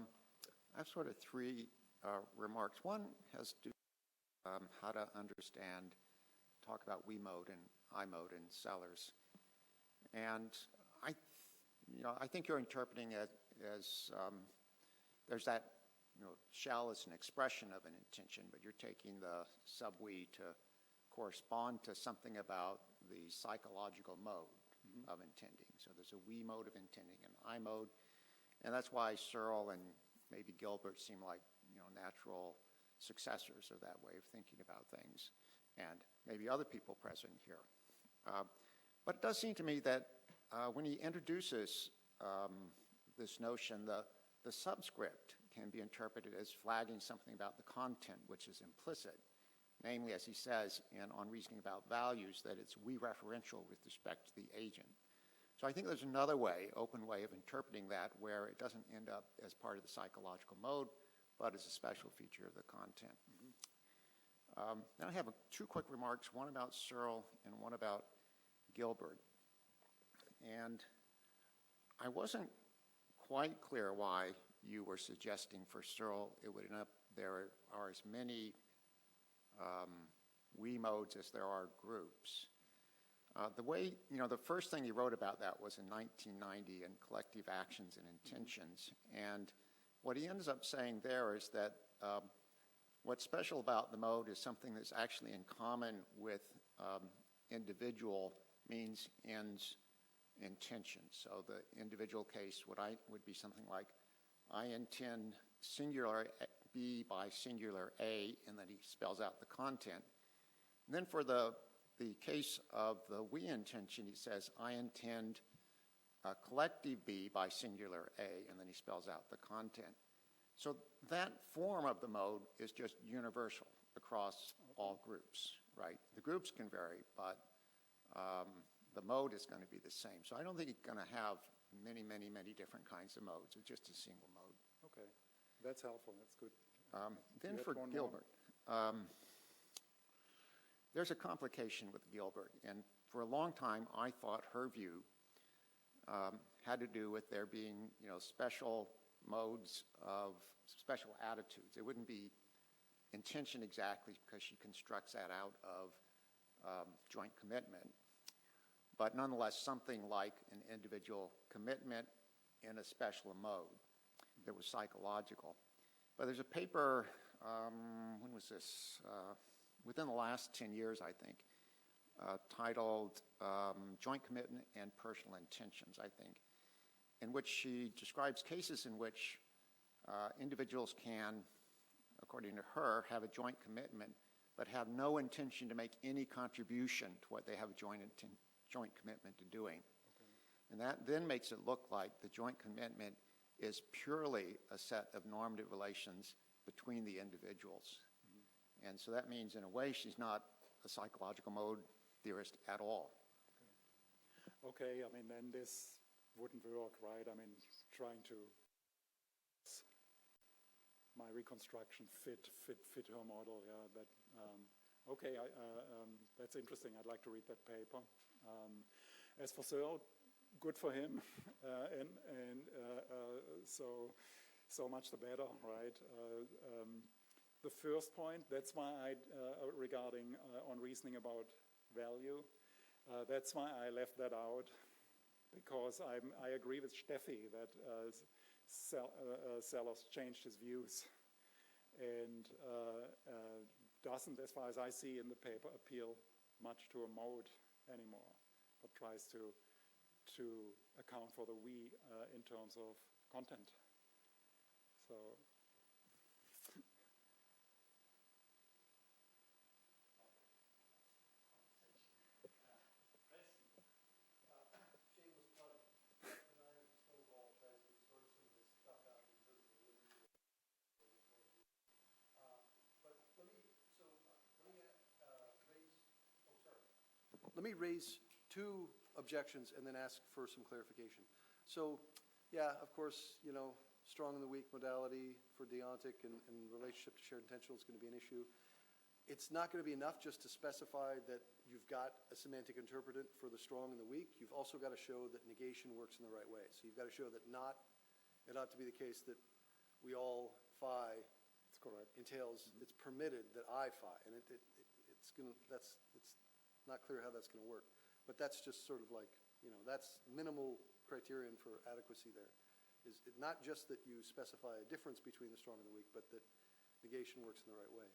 have sort of three remarks. One has to do with how to understand, talk about we mode and I mode in Sellars. And I think you're interpreting it as there's that, shall is an expression of an intention, but you're taking the sub-we to correspond to something about the psychological mode of intending. So there's a we mode of intending, an I mode, and that's why Searle and maybe Gilbert seem like natural successors of that way of thinking about things, and maybe other people present here. But it does seem to me that when he introduces this notion, the subscript can be interpreted as flagging something about the content, which is implicit. Namely, as he says on reasoning about values, that it's we referential with respect to the agent. So I think there's another way, open way of interpreting that, where it doesn't end up as part of the psychological mode, but as a special feature of the content. Then I have two quick remarks, one about Searle and one about Gilbert. And I wasn't quite clear why you were suggesting for Searle it would end up there are as many we modes as there are groups. The way, the first thing he wrote about that was in 1990 in Collective Actions and Intentions. And what he ends up saying there is that what's special about the mode is something that's actually in common with individual means, ends, intentions. So the individual case would be something like, I intend singular B by singular A, and then he spells out the content. And then for the case of the we intention, he says, I intend collective B by singular A, and then he spells out the content. So that form of the mode is just universal across all groups, right? The groups can vary, but the mode is going to be the same. So I don't think it's going to have many, many, many different kinds of modes. It's just a single mode. Okay, that's helpful. That's good. Then You for had one Gilbert, there's a complication with Gilbert, and for a long time I thought her view had to do with there being, special modes of special attitudes. It wouldn't be intention exactly because she constructs that out of joint commitment, but nonetheless something like an individual commitment in a special mode that was psychological. But there's a paper, when was this? Within the last 10 years, I think, titled Joint Commitment and Personal Intentions, I think, in which she describes cases in which individuals can, according to her, have a joint commitment but have no intention to make any contribution to what they have a joint commitment to doing. Okay. And that then makes it look like the joint commitment is purely a set of normative relations between the individuals. Mm-hmm. And so that means, in a way, she's not a psychological mode theorist at all. Okay, I mean, then this wouldn't work, right? I mean, trying to my reconstruction fit her model, yeah. But okay, that's interesting. I'd like to read that paper. As for Searle, good for him, and so much the better, right? The first point, that's why I regarding on reasoning about value, that's why I left that out, because I agree with Steffi that Sellars changed his views and doesn't, as far as I see in the paper, appeal much to a mode anymore, but tries to account for the we in terms of content. So. Let me raise two objections and then ask for some clarification. So, yeah, of course, strong and the weak modality for deontic and relationship to shared intentional is going to be an issue. It's not going to be enough just to specify that you've got a semantic interpretant for the strong and the weak. You've also got to show that negation works in the right way. So you've got to show that it ought to be the case that we all phi entails, it's permitted that I phi, and it's not clear how that's going to work. But that's just sort of like, that's minimal criterion for adequacy there. Is it not just that you specify a difference between the strong and the weak, but that negation works in the right way.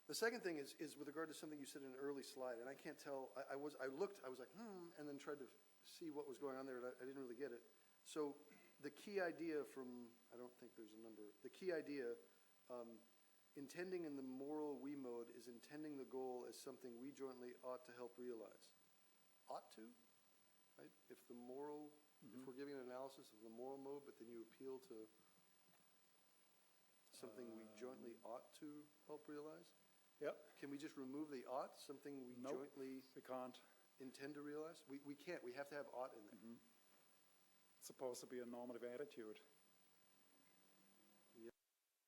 The second thing is with regard to something you said in an early slide, and I can't tell, I was like, and then tried to see what was going on there, and I didn't really get it. So the key idea from, I don't think there's a number, the key idea, intending in the moral we mode is intending the goal as something we jointly ought to help realize. Ought to, right? If the moral, if we're giving an analysis of the moral mode, but then you appeal to something we jointly ought to help realize? Yep. Can we just remove the ought, something we jointly we can't. Intend to realize? We can't. We have to have ought in there. Mm-hmm. It's supposed to be a normative attitude.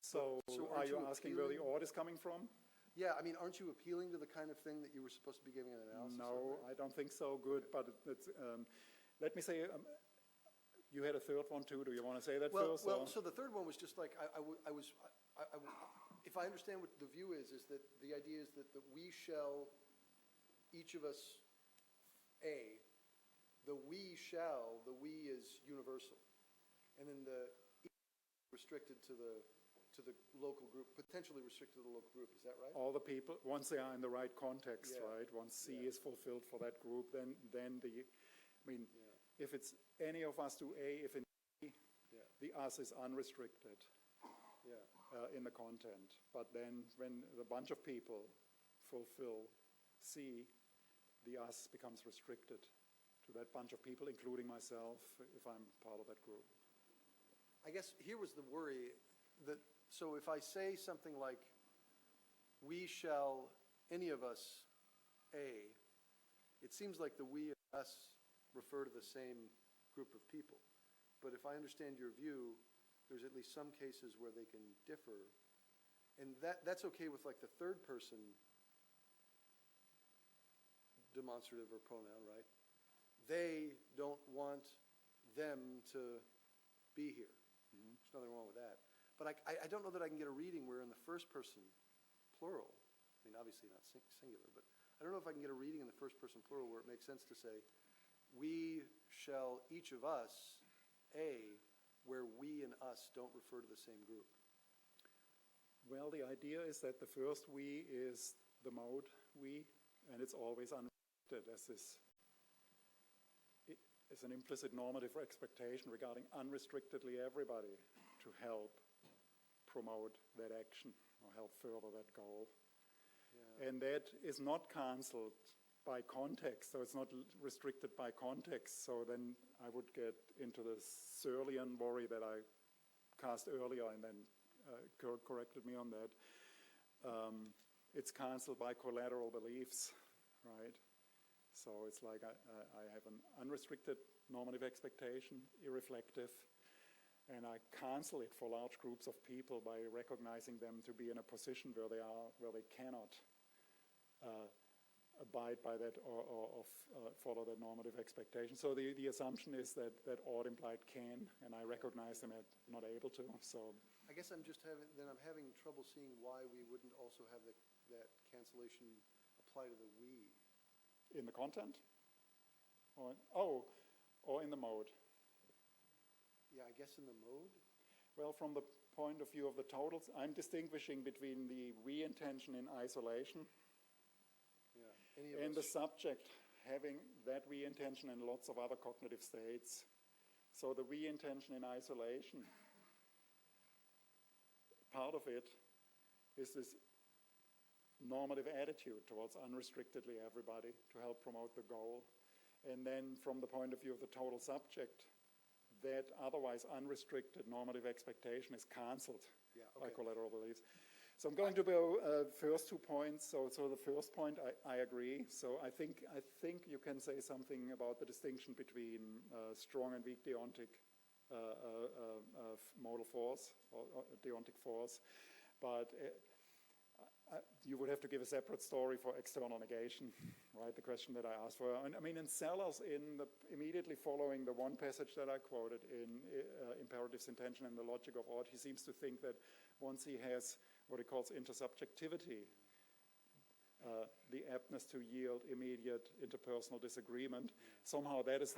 So are you asking where the ought is coming from? Yeah, I mean, aren't you appealing to the kind of thing that you were supposed to be giving an analysis No, I don't think so. Good, but it's, let me say, you had a third one too. Do you want to say that first? Well, so the third one was just like, if I understand what the view is that the idea is that we shall, each of us, the we is universal. And then the restricted to the local group, potentially restricted to the local group. Is that right? All the people, once they are in the right context, right? Once C is fulfilled for that group, then if it's any of us to A, if in B, the us is unrestricted in the content. But then when the bunch of people fulfill C, the us becomes restricted to that bunch of people, including myself, if I'm part of that group. I guess here was the worry that, so if I say something like, we shall, any of us, A, it seems like the we and us refer to the same group of people. But if I understand your view, there's at least some cases where they can differ. And that's okay with like the third person demonstrative or pronoun, right? They don't want them to be here. There's nothing wrong with that. But I don't know that I can get a reading where in the first person plural, I mean, obviously not singular, but I don't know if I can get a reading in the first person plural where it makes sense to say, we shall, each of us, A, where we and us don't refer to the same group. Well, the idea is that the first we is the mode we, and it's always unrestricted as this. It's an implicit normative expectation regarding unrestrictedly everybody to help promote that action or help further that goal. Yeah. And that is not cancelled by context, so it's not restricted by context. So then I would get into the Searlean worry that I cast earlier, and then Kurt corrected me on that. It's cancelled by collateral beliefs, right? So it's like I have an unrestricted normative expectation, irreflective, and I cancel it for large groups of people by recognizing them to be in a position where they cannot abide by that or follow that normative expectation. So the assumption is that ought implied can, and I recognize them as not able to. So I guess I'm having trouble seeing why we wouldn't also have that cancellation apply to the we. In the content? Or in the mode? Yeah, I guess in the mode. Well, from the point of view of the totals, I'm distinguishing between the we intention in isolation and the subject having that we intention in lots of other cognitive states. So the we intention in isolation, part of it is this normative attitude towards unrestrictedly everybody to help promote the goal. And then from the point of view of the total subject, that otherwise unrestricted normative expectation is cancelled by collateral beliefs. So I'm going to go first 2 points. So the first point, I agree. So I think you can say something about the distinction between strong and weak deontic modal force or deontic force, but you would have to give a separate story for external negation, right? The question that I asked for. I mean, in Sellars, immediately following the one passage that I quoted in Imperatives, Intention, and the Logic of Ought, he seems to think that once he has what he calls intersubjectivity, the aptness to yield immediate interpersonal disagreement, somehow that is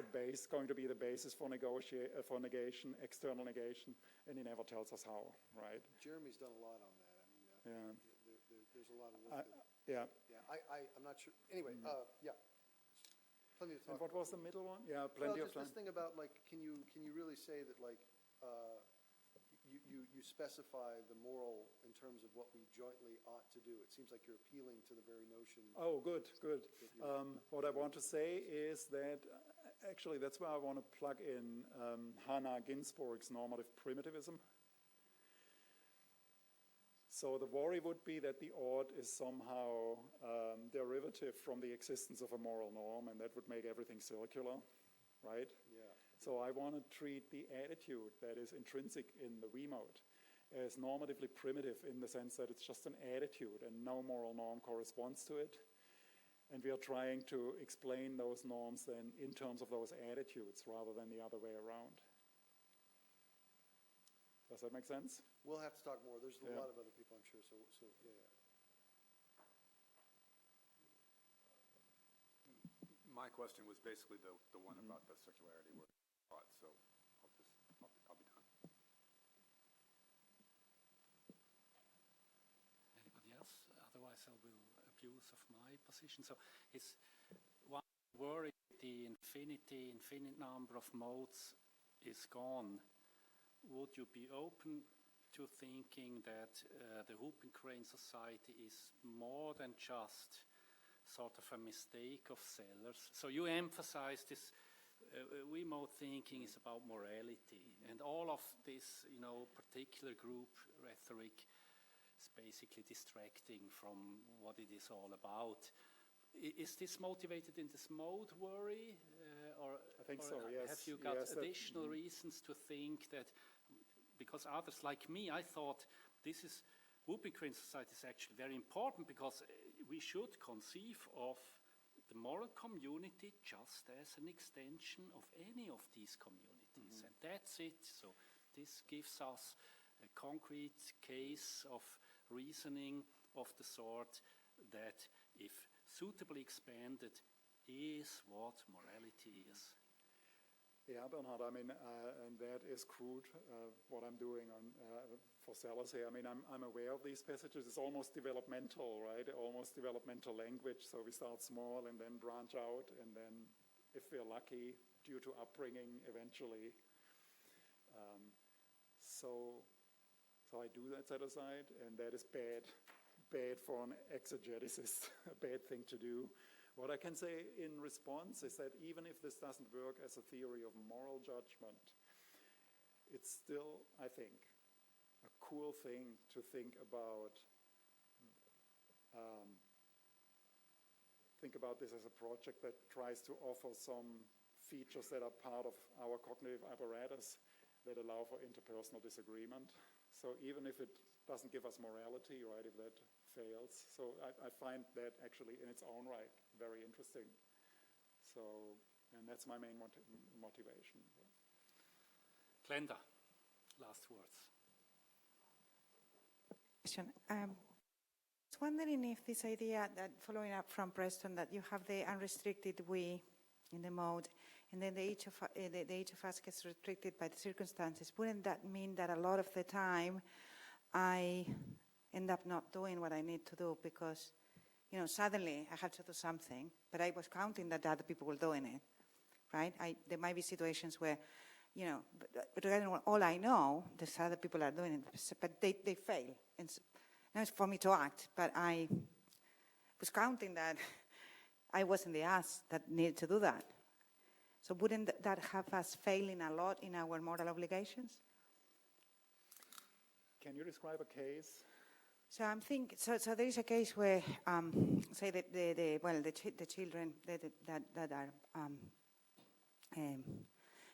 going to be the basis for negation, external negation, and he never tells us how, right? Jeremy's done a lot on that. I mean, there's a lot of work. I'm not sure. Anyway, plenty of time. And what was the middle one? Yeah, plenty of time. This thing about like, can you really say that like you specify the moral in terms of what we jointly ought to do? It seems like you're appealing to the very notion. Oh, good. What I want to say is that actually that's where I want to plug in Hannah Ginsburg's normative primitivism. So the worry would be that the ought is somehow derivative from the existence of a moral norm, and that would make everything circular, right? Yeah. So I want to treat the attitude that is intrinsic in the we mode as normatively primitive in the sense that it's just an attitude and no moral norm corresponds to it. And we are trying to explain those norms then in terms of those attitudes rather than the other way around. Does that make sense? We'll have to talk more. There's a lot of other people, I'm sure. So yeah. My question was basically the one about the circularity word thought. So I'll be done. Anybody else? Otherwise, I will abuse of my position. So it's one worry: the infinite number of modes is gone. Would you be open to thinking that the whooping crane society is more than just sort of a mistake of Sellars? So you emphasize this remote thinking is about morality, and all of this, particular group rhetoric is basically distracting from what it is all about. Is this motivated in this mode worry, or I think so, yes. have you got Yes, additional reasons to think that? Because others like me, I thought Whooping Crane Society is actually very important because we should conceive of the moral community just as an extension of any of these communities, and that's it. So this gives us a concrete case of reasoning of the sort that, if suitably expanded, is what morality is. Yeah, Bernhard, I mean, and that is crude, what I'm doing for Sellars here. I mean, I'm aware of these passages. It's almost developmental, right? Almost developmental language. So we start small and then branch out, and then, if we're lucky, due to upbringing, eventually. So I do that set aside, and that is bad for an exegeticist, a bad thing to do. What I can say in response is that even if this doesn't work as a theory of moral judgment, it's still, I think, a cool thing to think about. Think about this as a project that tries to offer some features that are part of our cognitive apparatus that allow for interpersonal disagreement. So even if it doesn't give us morality, right, if that fails. So I find that actually in its own right very interesting. So, and that's my main motivation. Glenda, last words. I was wondering if this idea that, following up from Preston, that you have the unrestricted we in the mode, and then each of us gets restricted by the circumstances, wouldn't that mean that a lot of the time I end up not doing what I need to do because, suddenly I have to do something, but I was counting that other people were doing it, right? There might be situations where, but all I know, there's other people are doing it, but they fail. And so, now it's for me to act, but I was counting that I wasn't the ass that needed to do that. So wouldn't that have us failing a lot in our moral obligations? Can you describe a case? So I'm thinking. So there is a case where, say that the children that are.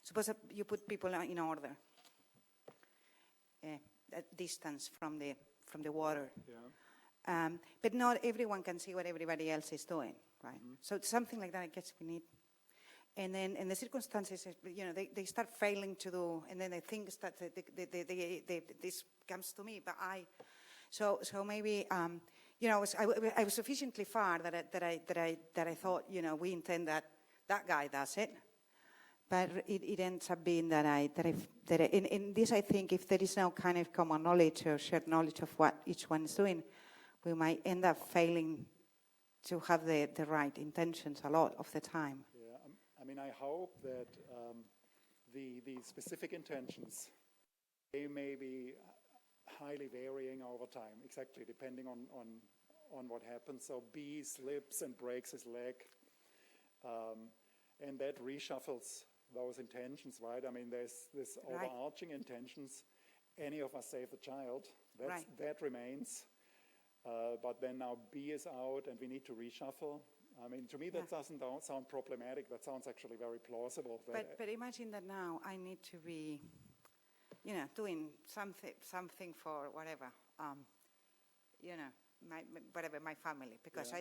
Suppose you put people in order, at distance from the water. Yeah. But not everyone can see what everybody else is doing, right? Mm-hmm. So something like that, I guess we need. And then in the circumstances, they start failing to do, and then they think that this comes to me, but so maybe, I was sufficiently far that I thought, we intend that guy does it, but it ends up being that in this, I think, if there is no kind of common knowledge or shared knowledge of what each one is doing, we might end up failing to have the right intentions a lot of the time. I mean, I hope that the specific intentions, they may be highly varying over time, exactly, depending on what happens. So B slips and breaks his leg, and that reshuffles those intentions, right? I mean, there's this overarching intentions. Any of us save the child, that remains. But then now B is out and we need to reshuffle. I mean, to me, that doesn't sound problematic. That sounds actually very plausible. But imagine that now I need to be, doing something for whatever, my family, because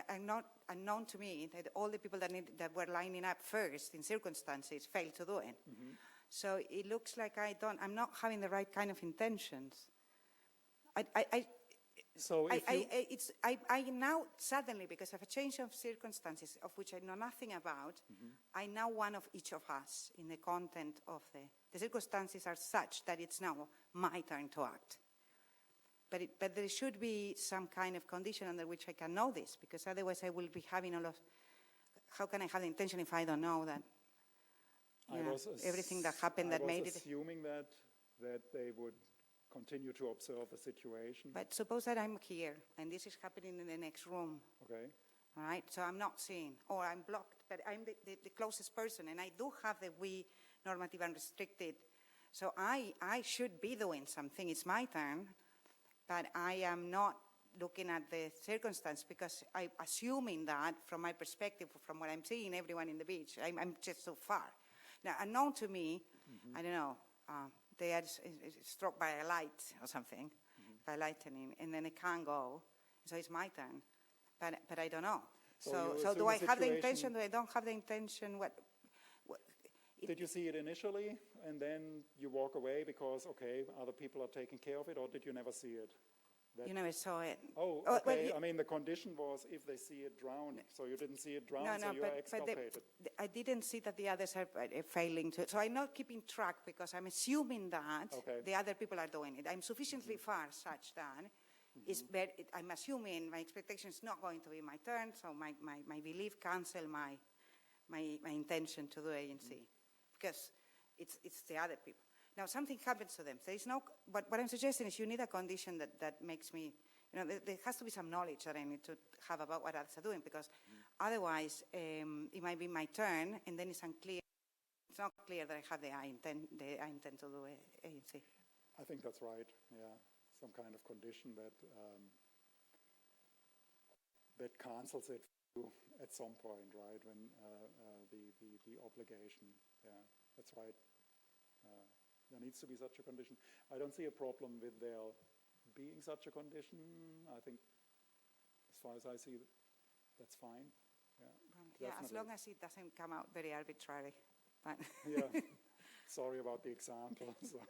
I'm not unknown to me that all the people that were lining up first in circumstances failed to do it. Mm-hmm. So it looks like I'm not having the right kind of intentions. I now suddenly, because of a change of circumstances of which I know nothing about, I'm now one of each of us in the content of the circumstances are such that it's now my turn to act. But there should be some kind of condition under which I can know this, because otherwise I will be having how can I have the intention if I don't know that everything that happened that made it? I was assuming that they would continue to observe the situation. But suppose that I'm here and this is happening in the next room. Okay. All right, so I'm not seeing, or I'm blocked but I'm the closest person, and I do have the we normative unrestricted. So I should be doing something. It's my turn, but I am not looking at the circumstance because I'm assuming that from my perspective, from what I'm seeing, everyone in the beach, I'm just so far. Now, unknown to me, I don't know, they are struck by a light or something, by lightning, and then they can't go. So it's my turn, but I don't know. So do I have the intention? Do I don't have the intention? Did you see it initially, and then you walk away because, okay, other people are taking care of it, or did you never see it? You never saw it. Oh, okay. I mean, the condition was if they see it drown, so you didn't see it drown, so you are exculpated. I didn't see that the others are failing to. So I'm not keeping track because I'm assuming that the other people are doing it. I'm sufficiently far such that I'm assuming my expectation is not going to be my turn, so my belief cancel my intention to do ANC because it's the other people. Now, something happens to them. There is no, but what I'm suggesting is you need a condition that makes me, there has to be some knowledge that I need to have about what others are doing because otherwise it might be my turn and then it's unclear. It's not clear that I intend to do ANC. I think that's right, yeah. Some kind of condition that cancels it at some point, right, when the obligation, yeah, that's right. There needs to be such a condition. I don't see a problem with there being such a condition. I think, as far as I see, that's fine. Yeah, as long as it doesn't come out very arbitrary. Yeah, sorry about the example. So.